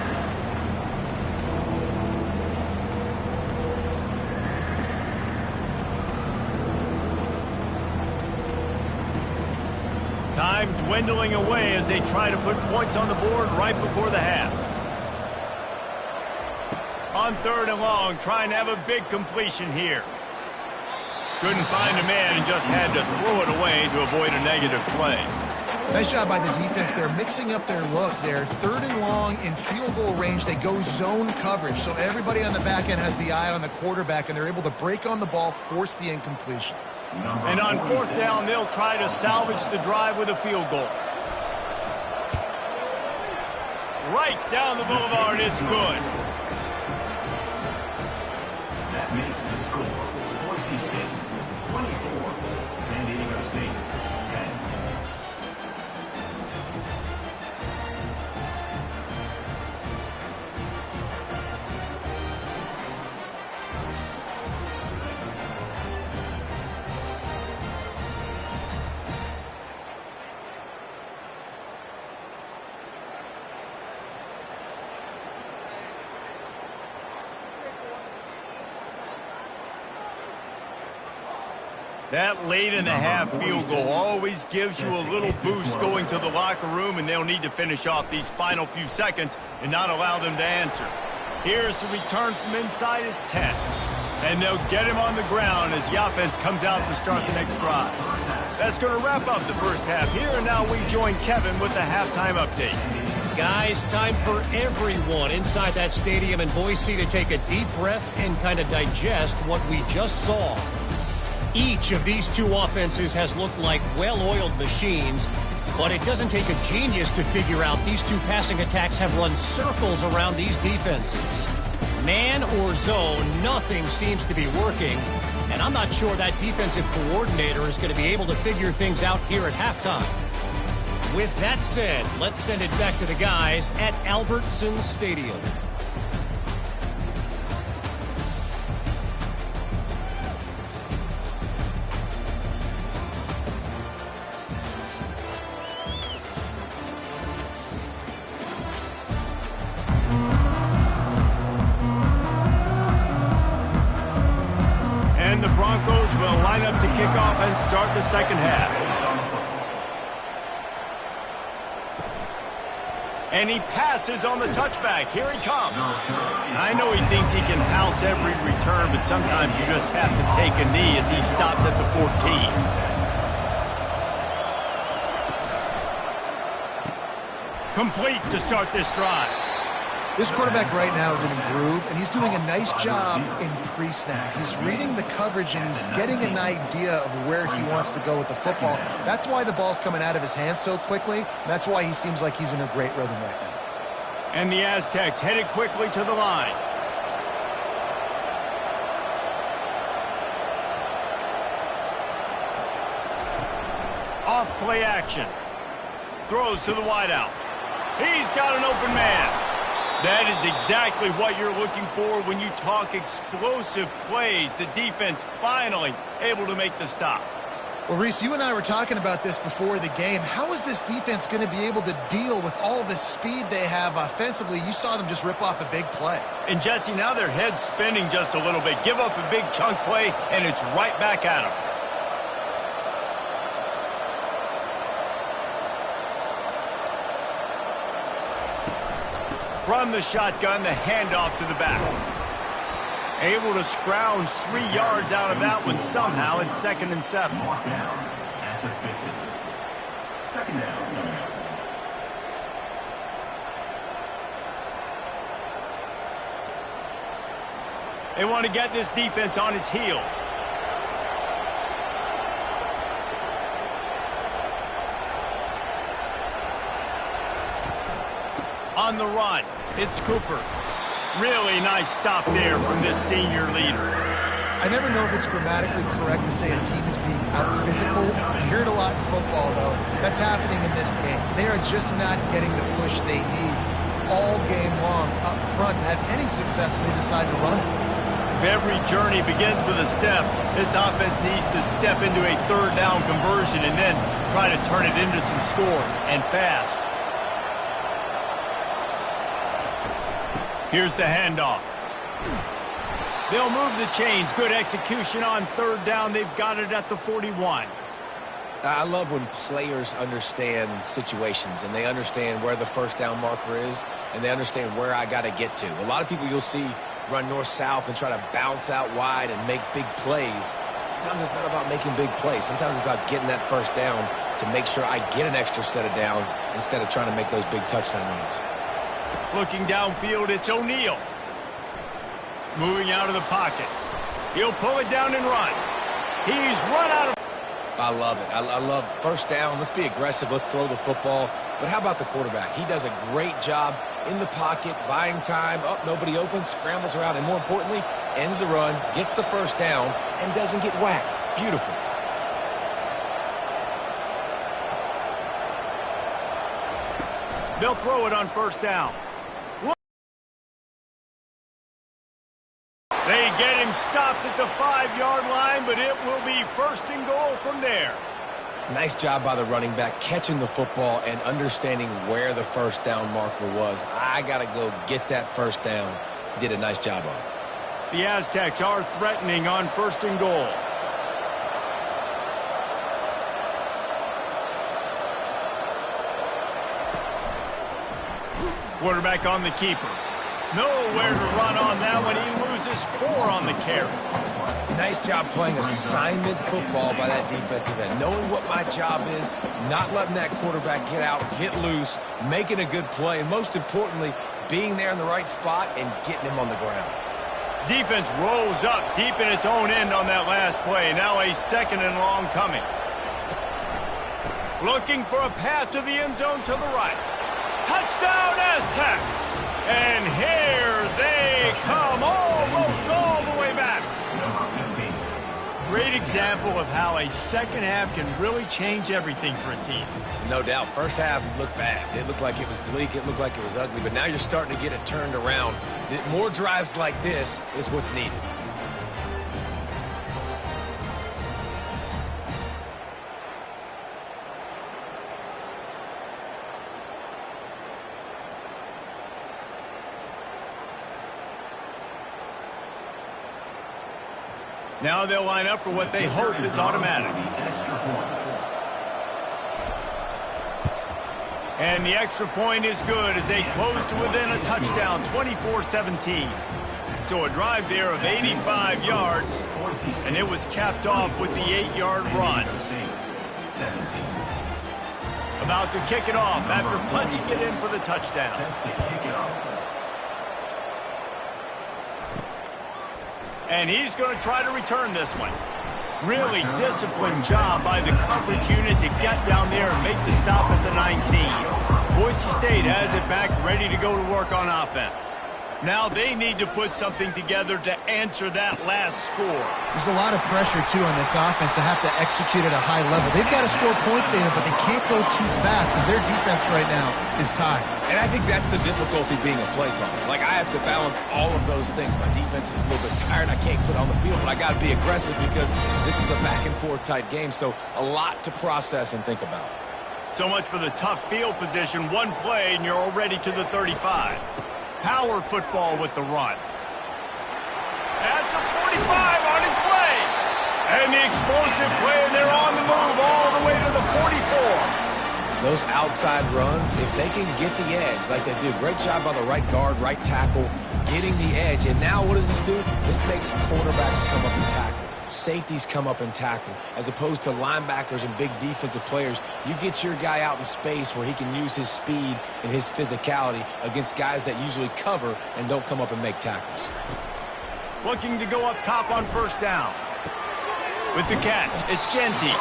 Time dwindling away as they try to put points on the board right before the half. On 3rd and long, trying to have a big completion here. Couldn't find a man and just had to throw it away to avoid a negative play. Nice job by the defense. They're mixing up their look. They're 3rd and long in field goal range. They go zone coverage. So everybody on the back end has the eye on the quarterback, and they're able to break on the ball, force the incompletion. And on 4th down, they'll try to salvage the drive with a field goal. Right down the boulevard, it's good. That makes the score. Boise State 24, San Diego State 10. That late in the half field goal always gives you a little boost going to the locker room, and they'll need to finish off these final few seconds and not allow them to answer. Here's the return from inside his 10. And they'll get him on the ground as the offense comes out to start the next drive. That's going to wrap up the first half here, and now we join Kevin with the halftime update. Guys, time for everyone inside that stadium in Boise to take a deep breath and kind of digest what we just saw. Each of these two offenses has looked like well-oiled machines, but it doesn't take a genius to figure out these two passing attacks have run circles around these defenses. Man or zone, nothing seems to be working, and I'm not sure that defensive coordinator is going to be able to figure things out here at halftime. With that said, let's send it back to the guys at Albertson Stadium. And the Broncos will line up to kick off and start the second half. And he passes on the touchback. Here he comes. I know he thinks he can house every return, but sometimes you just have to take a knee as he stopped at the 14. Complete to start this drive. This quarterback right now is in a groove, and he's doing a nice job in pre-snap. He's reading the coverage, and he's getting an idea of where he wants to go with the football. That's why the ball's coming out of his hands so quickly, and that's why he seems like he's in a great rhythm right now. And the Aztecs headed quickly to the line. Off play action. Throws to the wideout. He's got an open man. That is exactly what you're looking for when you talk explosive plays. The defense finally able to make the stop. Well, Reese, you and I were talking about this before the game. How is this defense going to be able to deal with all the speed they have offensively? You saw them just rip off a big play. And, Jesse, now their head's spinning just a little bit. Give up a big chunk play, and it's right back at them. From the shotgun, the handoff to the back. Able to scrounge 3 yards out of that one somehow. It's 2nd and 7. Mark down at the 50. Second down. They want to get this defense on its heels. On the run, it's Cooper. Really nice stop there from this senior leader. I never know if it's grammatically correct to say a team is being out-physicaled. You hear it a lot in football, though. That's happening in this game. They are just not getting the push they need all game long up front to have any success when they decide to run it. If every journey begins with a step, this offense needs to step into a 3rd down conversion and then try to turn it into some scores, and fast. Here's the handoff. They'll move the chains. Good execution on 3rd down. They've got it at the 41. I love when players understand situations and they understand where the 1st down marker is and they understand where I got to get to. A lot of people you'll see run north-south and try to bounce out wide and make big plays. Sometimes it's not about making big plays. Sometimes it's about getting that 1st down to make sure I get an extra set of downs instead of trying to make those big touchdown runs. Looking downfield, it's O'Neal. Moving out of the pocket. He'll pull it down and run. He's run out of... I love it. I love first down. Let's be aggressive. Let's throw the football. But how about the quarterback? He does a great job in the pocket, buying time. Up, nobody open, scrambles around, and more importantly, ends the run, gets the first down, and doesn't get whacked. Beautiful. They'll throw it on first down. They get him stopped at the 5-yard line, but it will be first and goal from there. Nice job by the running back, catching the football and understanding where the first down marker was. I got to go get that first down. He did a nice job on it. The Aztecs are threatening on first and goal. Quarterback on the keeper. Nowhere to run on that one. He loses 4 on the carry. Nice job playing assignment football by that defensive end. Knowing what my job is, not letting that quarterback get out, get loose, making a good play, and most importantly, being there in the right spot and getting him on the ground. Defense rolls up deep in its own end on that last play. Now a second and long coming. Looking for a path to the end zone to the right. Touchdown Aztecs! And here they come, almost all the way back. Great example of how a second half can really change everything for a team. No doubt. First half looked bad. It looked like it was bleak. It looked like it was ugly. But now you're starting to get it turned around. More drives like this is what's needed. Now they'll line up for what they hope is automatic. And the extra point is good as they close to within a touchdown, 24-17. So a drive there of 85 yards, and it was capped off with the 8-yard run. About to kick it off after punching it in for the touchdown. And he's going to try to return this one. Really disciplined job by the coverage unit to get down there and make the stop at the 19. Boise State has it back, ready to go to work on offense. Now they need to put something together to answer that last score. There's a lot of pressure, too, on this offense to have to execute at a high level. They've got to score points, David, but they can't go too fast because their defense right now is tired. And I think that's the difficulty being a play caller. Like, I have to balance all of those things. My defense is a little bit tired. I can't put on the field, but I got to be aggressive because this is a back-and-forth type game, so a lot to process and think about. So much for the tough field position. One play, and you're already to the 35. Power football with the run. At the 45 on its way. And the explosive play, and they're on the move all the way to the 44. Those outside runs, if they can get the edge like they do, great job by the right guard, right tackle, getting the edge. And now what does this do? This makes cornerbacks come up and tackle. Safeties come up and tackle. As opposed to linebackers and big defensive players, you get your guy out in space where he can use his speed and his physicality against guys that usually cover and don't come up and make tackles. Looking to go up top on first down. With the catch, it's Genty.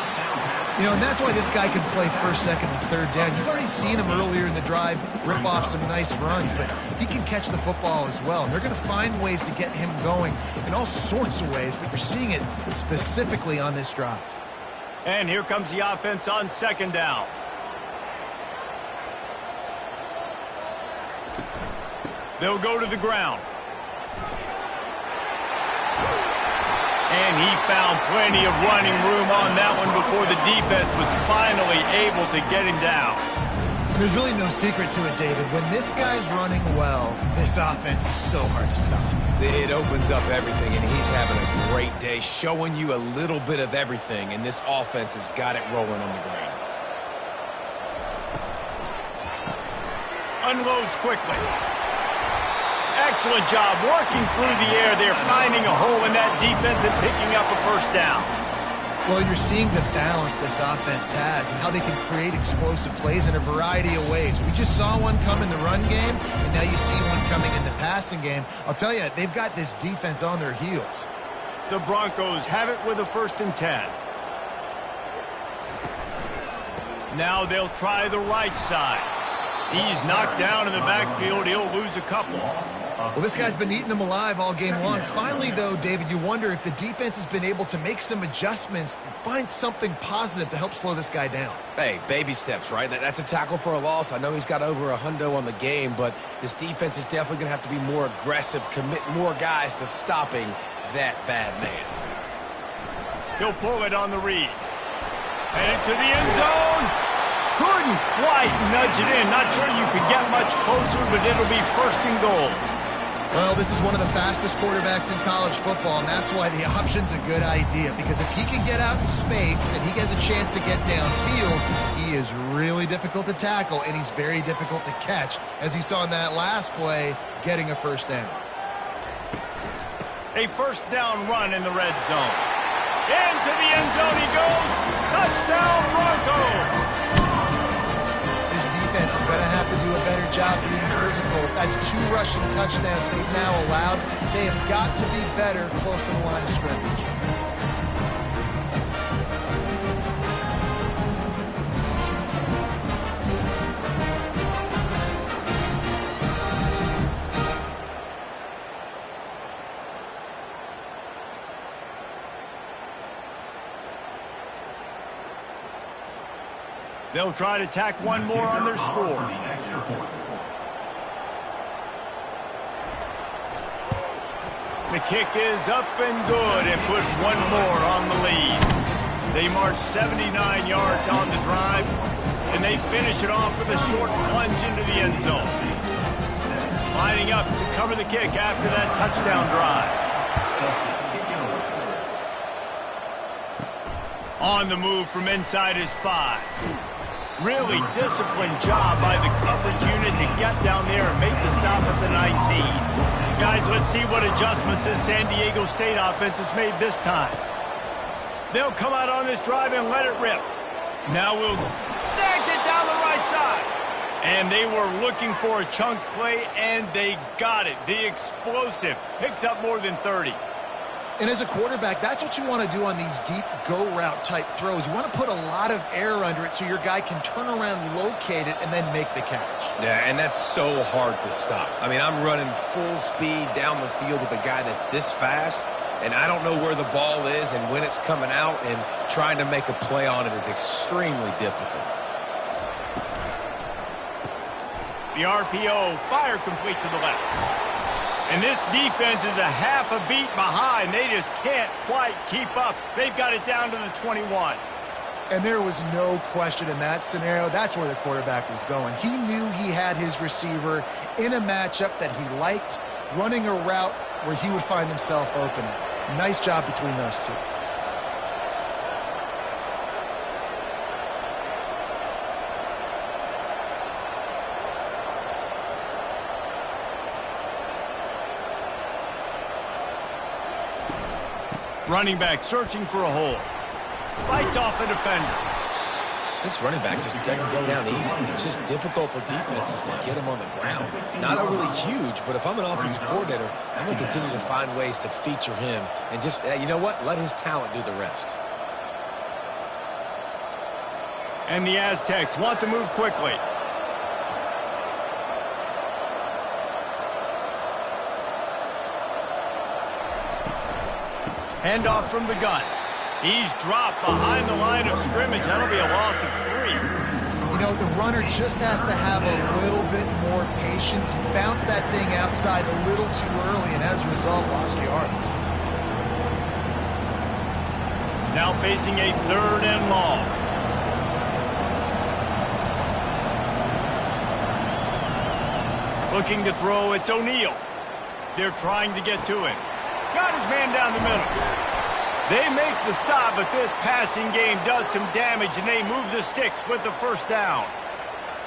You know, and that's why this guy can play first, second, and third down. You've already seen him earlier in the drive rip off some nice runs, but he can catch the football as well. And they're going to find ways to get him going in all sorts of ways, but you're seeing it specifically on this drive. And here comes the offense on second down. They'll go to the ground. And he found plenty of running room on that one before the defense was finally able to get him down. There's really no secret to it, David. When this guy's running well, this offense is so hard to stop. It opens up everything, and he's having a great day, showing you a little bit of everything, and this offense has got it rolling on the ground. Unloads quickly. Excellent job working through the air there, finding a hole in that defense and picking up a first down. Well, you're seeing the balance this offense has and how they can create explosive plays in a variety of ways. We just saw one come in the run game, and now you see one coming in the passing game. I'll tell you, they've got this defense on their heels. The Broncos have it with a 1st and 10. Now they'll try the right side. He's knocked down in the backfield. He'll lose a couple. Well, this guy's been eating them alive all game long. Finally, though, David, you wonder if the defense has been able to make some adjustments and find something positive to help slow this guy down. Hey, baby steps, right? That's a tackle for a loss. I know he's got over a hundo on the game, but this defense is definitely going to have to be more aggressive, commit more guys to stopping that bad man. He'll pull it on the read. Headed to the end zone. Couldn't quite nudge it in. Not sure you could get much closer, but it'll be 1st and goal. Well, this is one of the fastest quarterbacks in college football, and that's why the option's a good idea. Because if he can get out in space and he has a chance to get downfield, he is really difficult to tackle, and he's very difficult to catch, as you saw in that last play, getting a 1st down. A 1st down run in the red zone. Into the end zone he goes. Touchdown, Broncos! Defense is going to have to do a better job being physical. That's 2 rushing touchdowns they've now allowed. They have got to be better close to the line of scrimmage. They'll try to tack one more on their score. The kick is up and good and put one more on the lead. They march 79 yards on the drive, and they finish it off with a short plunge into the end zone. Lining up to cover the kick after that touchdown drive. On the move from inside his 5. Really disciplined job by the coverage unit to get down there and make the stop at the 19. Guys, let's see what adjustments this San Diego State offense has made this time. They'll come out on this drive and let it rip. Now we'll snatch it down the right side. And they were looking for a chunk play, and they got it. The explosive picks up more than 30. And as a quarterback, that's what you want to do on these deep go route type throws. You want to put a lot of air under it so your guy can turn around, locate it, and then make the catch. Yeah, and that's so hard to stop. I mean, I'm running full speed down the field with a guy that's this fast, and I don't know where the ball is and when it's coming out, and trying to make a play on it is extremely difficult. The RPO, fire complete to the left. And this defense is a half a beat behind. They just can't quite keep up. They've got it down to the 21. And there was no question in that scenario. That's where the quarterback was going. He knew he had his receiver in a matchup that he liked, running a route where he would find himself open. Nice job between those two. Running back searching for a hole. Fights off a defender. This running back just doesn't go down easy. It's just difficult for defenses to get him on the ground. Not overly huge, but if I'm an offensive coordinator, I'm going to continue to find ways to feature him and just, you know what, let his talent do the rest. And the Aztecs want to move quickly. Handoff from the gun. He's dropped behind the line of scrimmage. That'll be a loss of 3. You know, the runner just has to have a little bit more patience. He bounced that thing outside a little too early, and as a result, lost yards. Now facing a 3rd and long. Looking to throw, it's O'Neal. They're trying to get to him. Got his man down the middle. They make the stop, but this passing game does some damage, and they move the sticks with the 1st down.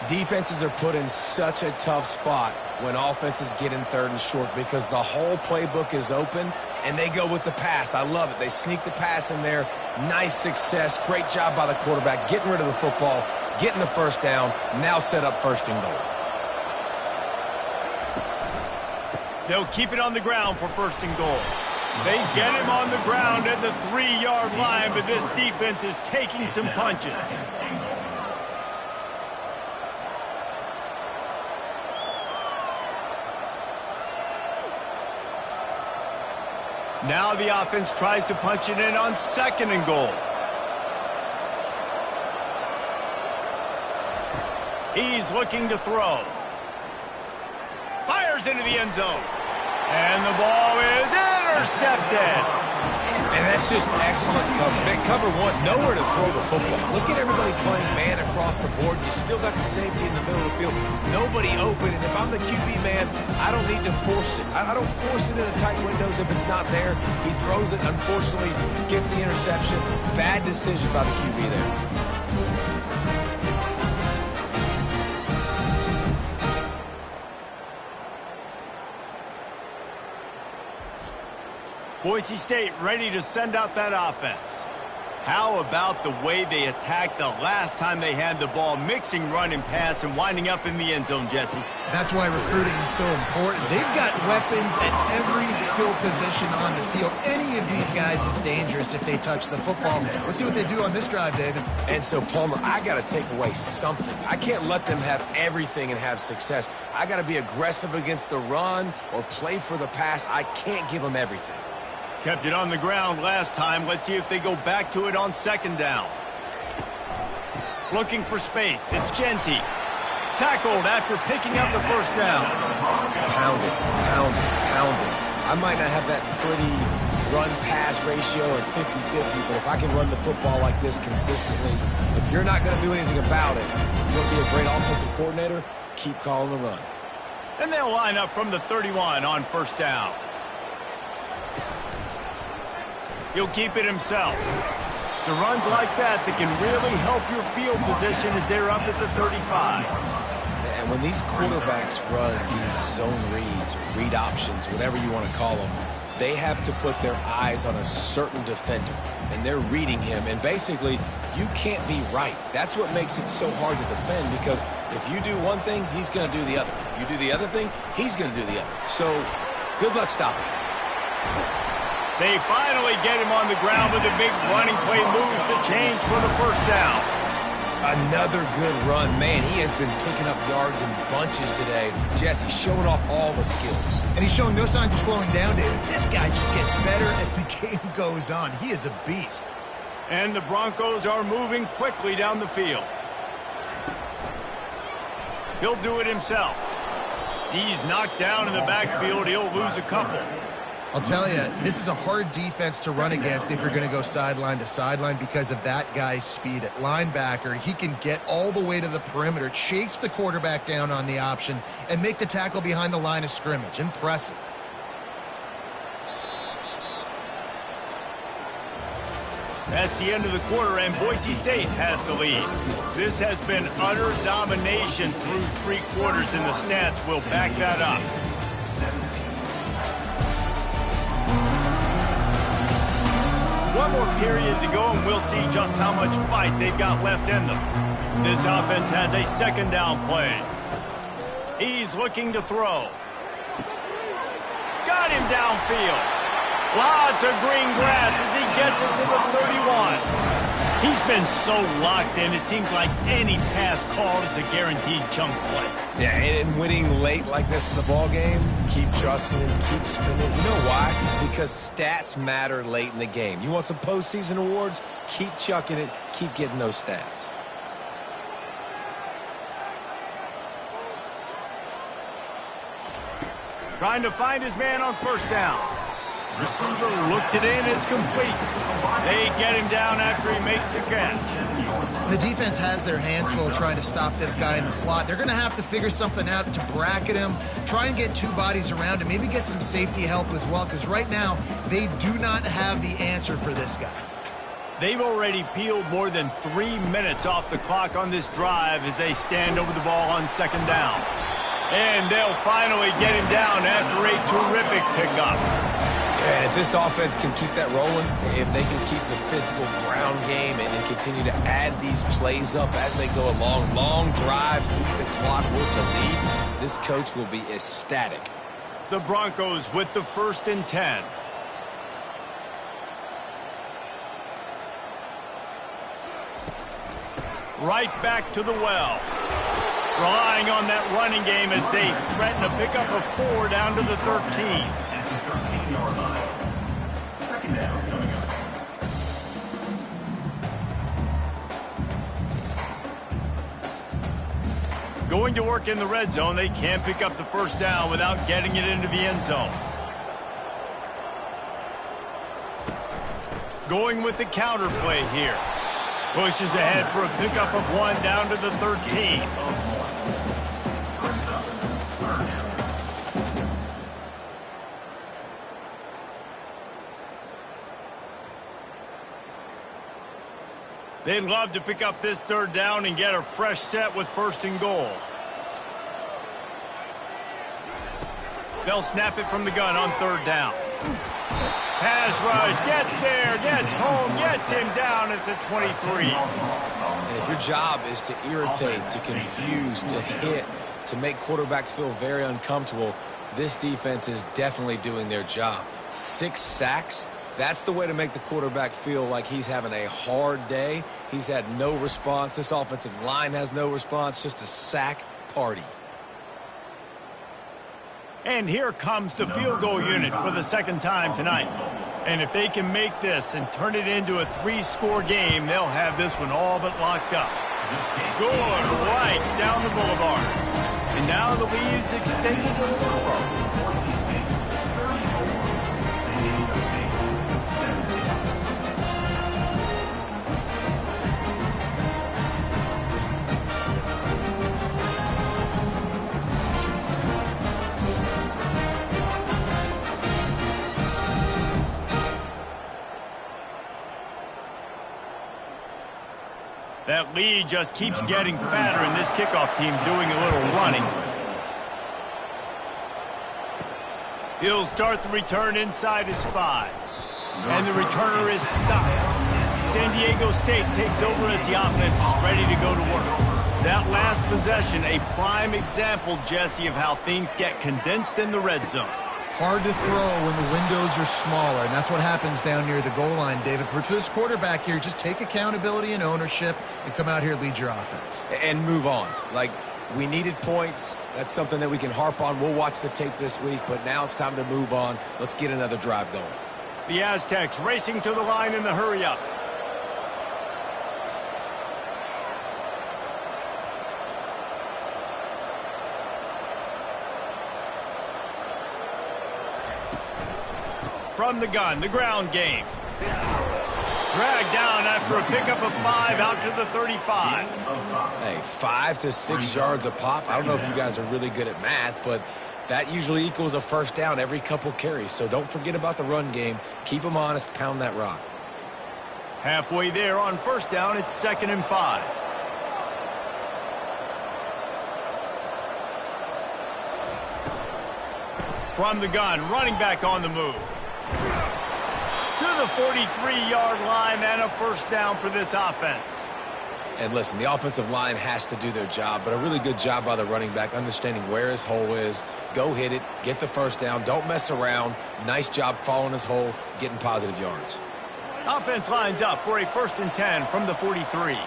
Defenses are put in such a tough spot when offenses get in 3rd and short because the whole playbook is open, and they go with the pass. I love it. They sneak the pass in there. Nice success. Great job by the quarterback, getting rid of the football, getting the first down, now set up first and goal. They'll keep it on the ground for first and goal. They get him on the ground at the 3-yard line, but this defense is taking some punches. Now the offense tries to punch it in on second and goal. He's looking to throw. Fires into the end zone. And the ball is intercepted. And that's just excellent cover. Man, cover one, nowhere to throw the football. Look at everybody playing man across the board. You still got the safety in the middle of the field. Nobody open. And if I'm the QB, man, I don't need to force it. I don't force it into tight windows if it's not there. He throws it, unfortunately, gets the interception. Bad decision by the QB there. Boise State ready to send out that offense. How about the way they attacked the last time they had the ball, mixing run and pass and winding up in the end zone, Jesse? That's why recruiting is so important. They've got weapons at every skill position on the field. Any of these guys is dangerous if they touch the football. Let's see what they do on this drive, David. And so, Palmer, I got to take away something. I can't let them have everything and have success. I got to be aggressive against the run or play for the pass. I can't give them everything. Kept it on the ground last time. Let's see if they go back to it on second down. Looking for space. It's Genty. Tackled after picking up the first down. Pounded, pounded, pounded. I might not have that pretty run-pass ratio at 50-50, but if I can run the football like this consistently, if you're not going to do anything about it, you're going to be a great offensive coordinator, keep calling the run. And they'll line up from the 31 on first down. He'll keep it himself. So runs like that can really help your field position as they're up at the 35. And when these quarterbacks run these zone reads or read options, whatever you want to call them, they have to put their eyes on a certain defender. And they're reading him. And basically, you can't be right. That's what makes it so hard to defend, because if you do one thing, he's going to do the other. You do the other thing, he's going to do the other. So good luck stopping him. They finally get him on the ground with a big running play, moves the chains for the first down. Another good run. Man, he has been picking up yards in bunches today. Jesse showing off all the skills. And he's showing no signs of slowing down, David. This guy just gets better as the game goes on. He is a beast. And the Broncos are moving quickly down the field. He'll do it himself. He's knocked down in the backfield. He'll lose a couple. I'll tell you, this is a hard defense to run against if you're going to go sideline to sideline because of that guy's speed at linebacker. He can get all the way to the perimeter, chase the quarterback down on the option, and make the tackle behind the line of scrimmage. Impressive. That's the end of the quarter, and Boise State has the lead. This has been utter domination through 3 quarters, and the stats will back that up. One more period to go, and we'll see just how much fight they've got left in them. This offense has a second down play. He's looking to throw. Got him downfield. Lots of green grass as he gets it to the 31. He's been so locked in, it seems like any pass called is a guaranteed chunk play. Yeah, and winning late like this in the ball game, keep trusting him, keep spinning. You know why? Because stats matter late in the game. You want some postseason awards? Keep chucking it, keep getting those stats. Trying to find his man on first down. Receiver looks it in, it's complete. They get him down after he makes the catch. The defense has their hands full trying to stop this guy in the slot. They're going to have to figure something out to bracket him, try and get 2 bodies around him, maybe get some safety help as well, because right now they do not have the answer for this guy. They've already peeled more than 3 minutes off the clock on this drive as they stand over the ball on second down. And they'll finally get him down after a terrific pickup. And if this offense can keep that rolling, if they can keep the physical ground game and continue to add these plays up as they go along, long drives, eat the clock, work the lead, this coach will be ecstatic. The Broncos with the 1st and 10. Right back to the well. Relying on that running game as they threaten a pickup of 4 down to the 13. At the 13-yard line. Second down coming up. Going to work in the red zone, they can't pick up the 1st down without getting it into the end zone. Going with the counter play here. Pushes ahead for a pickup of 1 down to the 13. They'd love to pick up this 3rd down and get a fresh set with 1st and goal. They'll snap it from the gun on 3rd down. Pass rush, gets there, gets home, gets him down at the 23. And if your job is to irritate, to confuse, to hit, to make quarterbacks feel very uncomfortable, this defense is definitely doing their job. 6 sacks. That's the way to make the quarterback feel like he's having a hard day. He's had no response. This offensive line has no response, just a sack party. And here comes the field goal unit for the 2nd time tonight. And if they can make this and turn it into a 3-score game, they'll have this one all but locked up. Good, right down the boulevard. And now the lead is extended a little further. That lead just keeps getting fatter, and this kickoff team doing a little running. He'll start the return inside his 5. And the returner is stopped. San Diego State takes over as the offense is ready to go to work. That last possession, a prime example, Jesse, of how things get condensed in the red zone. Hard to throw when the windows are smaller, and that's what happens down near the goal line, David. But for this quarterback here, just take accountability and ownership and come out here and lead your offense. And move on. Like, we needed points. That's something that we can harp on. We'll watch the tape this week, but now it's time to move on. Let's get another drive going. The Aztecs racing to the line in the hurry-up. From the gun, the ground game. Dragged down after a pickup of 5 out to the 35. Hey, 5 to 6 yards a pop. I don't know if you guys are really good at math, but that usually equals a 1st down every couple carries. So don't forget about the run game. Keep them honest, pound that rock. Halfway there on 1st down, it's 2nd and 5. From the gun, running back on the move. To the 43-yard line and a 1st down for this offense. And listen, the offensive line has to do their job, but a really good job by the running back understanding where his hole is. Go hit it, get the 1st down, don't mess around. Nice job following his hole, getting positive yards. Offense lines up for a 1st and 10 from the 43.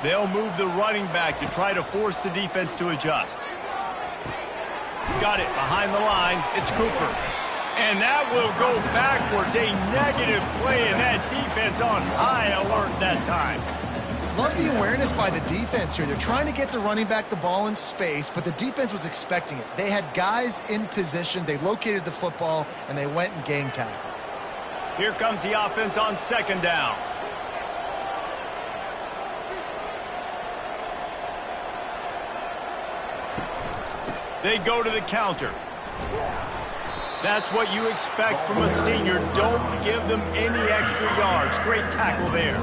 They'll move the running back to try to force the defense to adjust. Got it behind the line. It's Cooper. And that will go backwards. A negative play, and that defense on high alert that time. Love the awareness by the defense here. They're trying to get the running back the ball in space, but the defense was expecting it. They had guys in position. They located the football, and they went and gang tackled. Here comes the offense on 2nd down. They go to the counter. That's what you expect from a senior. Don't give them any extra yards. Great tackle there.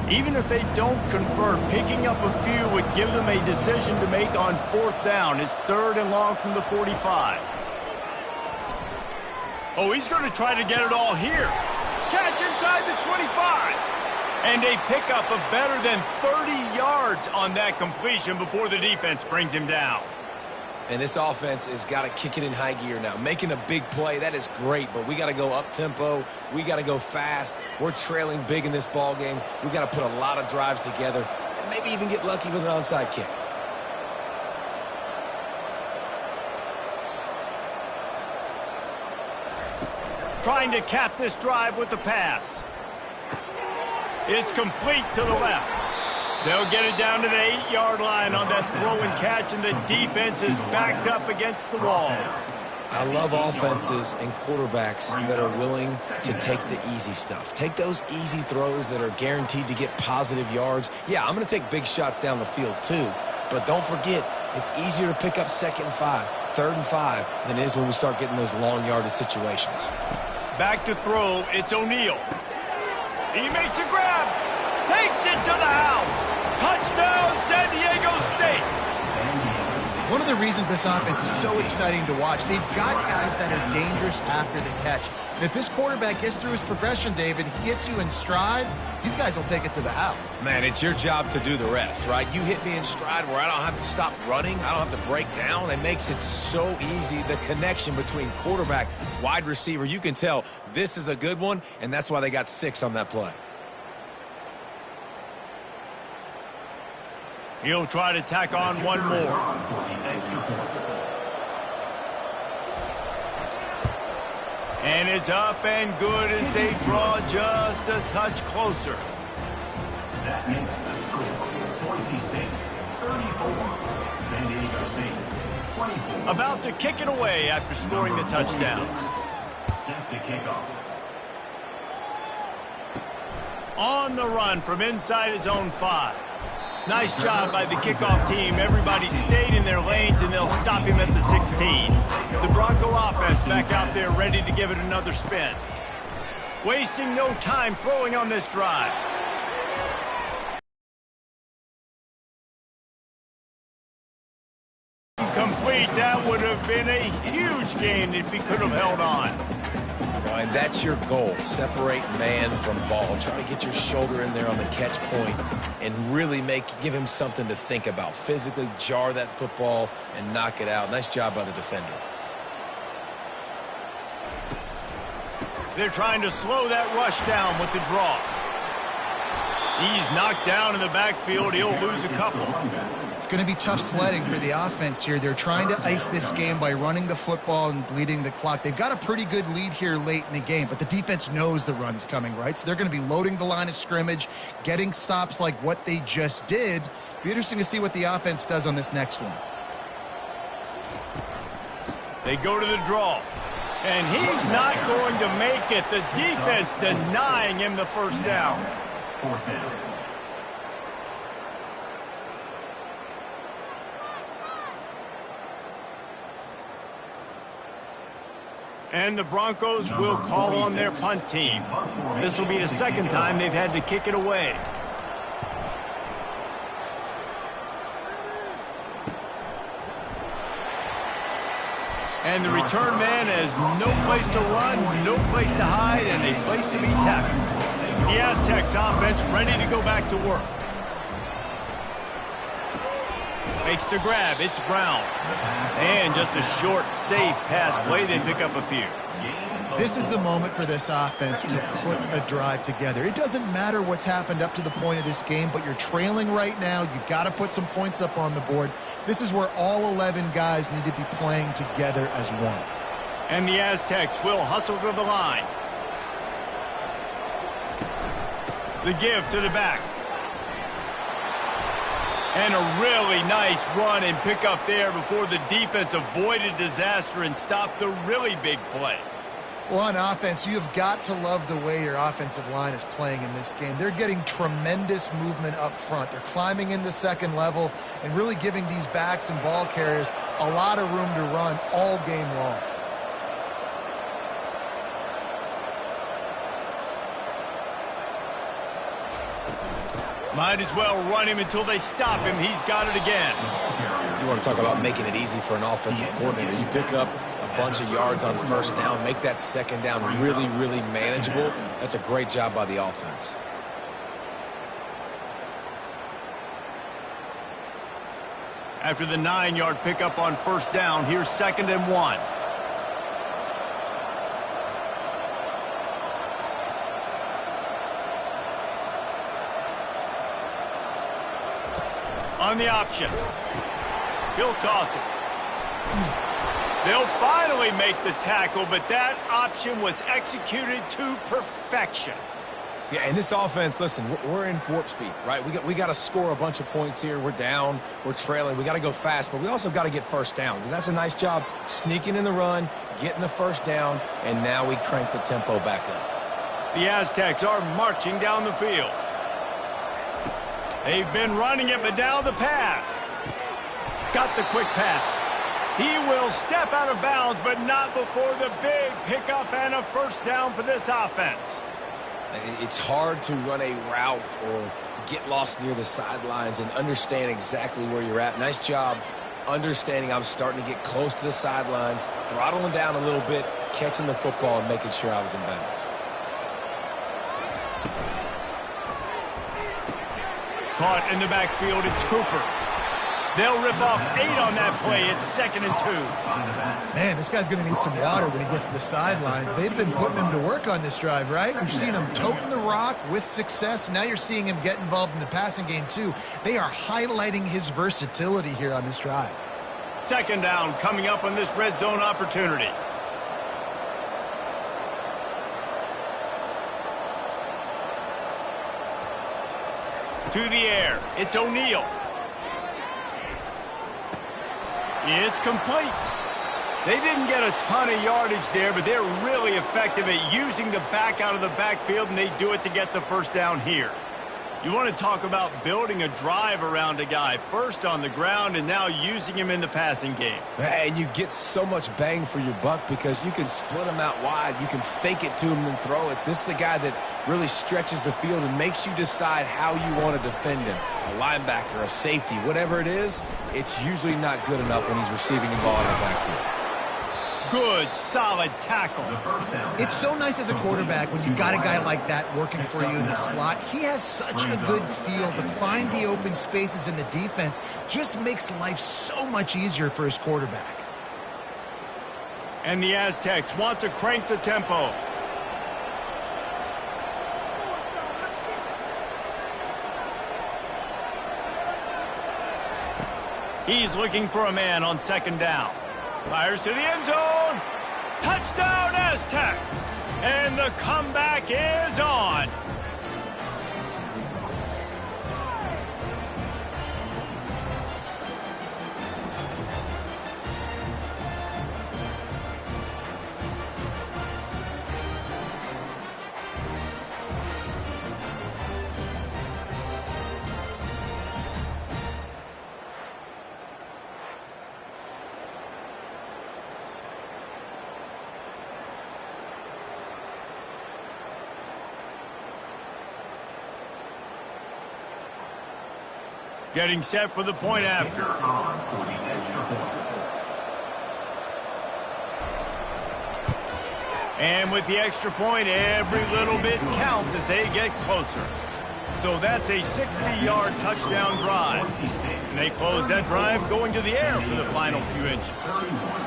Even if they don't convert, picking up a few would give them a decision to make on 4th down. It's 3rd and long from the 45. Oh, he's going to try to get it all here. Catch inside the 25. And a pickup of better than 30 yards on that completion before the defense brings him down. And this offense has got to kick it in high gear now. Making a big play, that is great, but we got to go up-tempo. We got to go fast. We're trailing big in this ball game. We got to put a lot of drives together and maybe even get lucky with an onside kick. Trying to cap this drive with the pass. It's complete to the left. They'll get it down to the 8-yard line on that throw and catch, and the defense is backed up against the wall. I love offenses and quarterbacks that are willing to take the easy stuff. Take those easy throws that are guaranteed to get positive yards. Yeah, I'm going to take big shots down the field too, but don't forget, it's easier to pick up 2nd and 5, 3rd and 5 than it is when we start getting those long yardage situations. Back to throw, it's O'Neal. He makes a grab, takes it to the house. Touchdown, San Diego State. One of the reasons this offense is so exciting to watch, they've got guys that are dangerous after the catch. And if this quarterback gets through his progression, David, he gets you in stride, these guys will take it to the house. Man, it's your job to do the rest, right? You hit me in stride where I don't have to stop running. I don't have to break down. It makes it so easy. The connection between quarterback, wide receiver, you can tell this is a good one, and that's why they got 6 on that play. He'll try to tack on one more. And it's up and good as they draw just a touch closer. That makes the score. Boise State, 34. San Diego State, 24. About to kick it away after scoring the touchdown. Set to kick off. On the run from inside his own 5. Nice job by the kickoff team. Everybody stayed in their lanes, and they'll stop him at the 16. The Bronco offense back out there ready to give it another spin. Wasting no time throwing on this drive. Complete. That would have been a huge game if he could have held on. And that's your goal. Separate man from ball. Try to get your shoulder in there on the catch point and really give him something to think about. Physically jar that football and knock it out. Nice job by the defender. They're trying to slow that rush down with the draw. He's knocked down in the backfield. He'll lose a couple. It's going to be tough sledding for the offense here. They're trying to ice this game by running the football and bleeding the clock. They've got a pretty good lead here late in the game, but the defense knows the run's coming, right? So they're going to be loading the line of scrimmage, getting stops like what they just did. Be interesting to see what the offense does on this next one. They go to the draw, and he's not going to make it. The defense denying him the first down. 4th down. And the Broncos will call on their punt team. This will be the 2nd time they've had to kick it away. And the return man has no place to run, no place to hide, and a place to be tackled. The Aztecs offense ready to go back to work. Makes the grab. It's Brown. And just a short, safe pass play. They pick up a few. This is the moment for this offense to put a drive together. It doesn't matter what's happened up to the point of this game, but you're trailing right now. You've got to put some points up on the board. This is where all 11 guys need to be playing together as one. And the Aztecs will hustle to the line. The give to the back. And a really nice run and pick up there before the defense avoided disaster and stopped the really big play. Well, on offense, you've got to love the way your offensive line is playing in this game. They're getting tremendous movement up front. They're climbing in the 2nd level and really giving these backs and ball carriers a lot of room to run all game long. Might as well run him until they stop him. He's got it again. You want to talk about making it easy for an offensive coordinator. You pick up a bunch of yards on first down, make that second down really, really manageable. That's a great job by the offense. After the 9-yard pickup on first down, here's 2nd and 1. On the option. He'll toss it. They'll finally make the tackle, but that option was executed to perfection. Yeah, and this offense, listen, we're in warp speed, right? We got to score a bunch of points here. We're down, we're trailing. We got to go fast, but we also got to get first downs. And that's a nice job sneaking in the run, getting the first down, and now we crank the tempo back up. The Aztecs are marching down the field. They've been running it, but now the pass. Got the quick pass. He will step out of bounds, but not before the big pickup and a first down for this offense. It's hard to run a route or get lost near the sidelines and understand exactly where you're at. Nice job understanding I'm starting to get close to the sidelines, throttling down a little bit, catching the football and making sure I was in bounds. Caught in the backfield, it's Cooper. They'll rip off 8 on that play. It's 2nd and 2. Man, this guy's going to need some water when he gets to the sidelines. They've been putting him to work on this drive, right? We've seen him toting the rock with success. Now you're seeing him get involved in the passing game, too. They are highlighting his versatility here on this drive. 2nd down coming up on this red zone opportunity. To the air. It's O'Neal. It's complete. They didn't get a ton of yardage there, but they're really effective at using the back out of the backfield, and they do it to get the first down here. You want to talk about building a drive around a guy, first on the ground and now using him in the passing game. And you get so much bang for your buck because you can split him out wide. You can fake it to him and throw it. This is the guy that really stretches the field and makes you decide how you want to defend him. A linebacker, a safety, whatever it is, it's usually not good enough when he's receiving the ball in the backfield. Good, solid tackle. It's so nice as a quarterback when you've got a guy like that working for you in the slot. He has such a good feel to find the open spaces in the defense. Just makes life so much easier for his quarterback. And the Aztecs want to crank the tempo. He's looking for a man on 2nd down. Fires to the end zone. Touchdown, Aztecs. And the comeback is on. Getting set for the point after. And with the extra point, every little bit counts as they get closer. So that's a 60-yard touchdown drive. And they close that drive going to the air for the final few inches.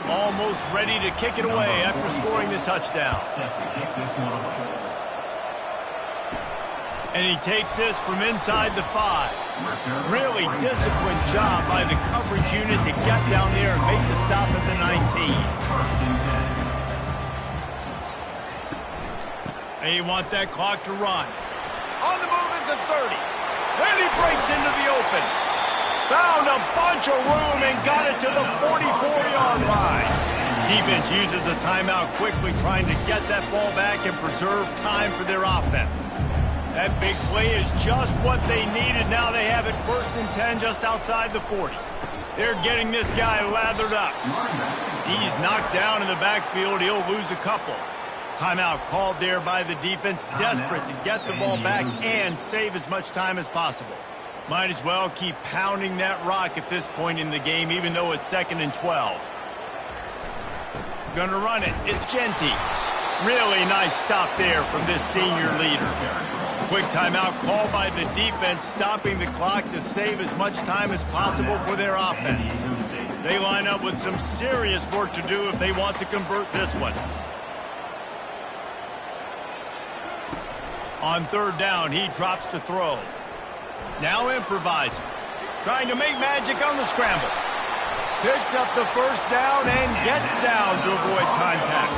Almost ready to kick it away after scoring the touchdown. And he takes this from inside the 5. Really disciplined job by the coverage unit to get down there and make the stop at the 19. They want that clock to run. On the move at the 30. And he breaks into the open. Found a bunch of room and got it to the 44-yard line. Defense uses a timeout quickly, trying to get that ball back and preserve time for their offense. That big play is just what they needed. Now they have it 1st and 10 just outside the 40. They're getting this guy lathered up. He's knocked down in the backfield. He'll lose a couple. Timeout called there by the defense, desperate to get the ball back and save as much time as possible. Might as well keep pounding that rock at this point in the game, even though it's 2nd and 12. Gonna run it. It's Genty. Really nice stop there from this senior leader. Quick timeout called by the defense, stopping the clock to save as much time as possible for their offense. They line up with some serious work to do if they want to convert this one. On 3rd down, he drops to throw. Now improvising. Trying to make magic on the scramble. Picks up the 1st down and gets down to avoid contact.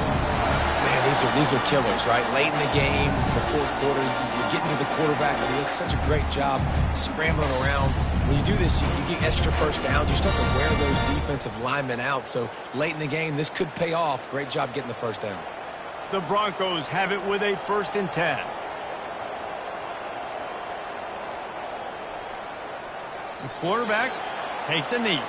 Man, these are killers, right? Late in the game, the 4th quarter, you're getting to the quarterback, and he does such a great job scrambling around. When you do this, you get extra 1st downs. You start to wear those defensive linemen out. So late in the game, this could pay off. Great job getting the 1st down. The Broncos have it with a 1st and 10. The quarterback takes a knee.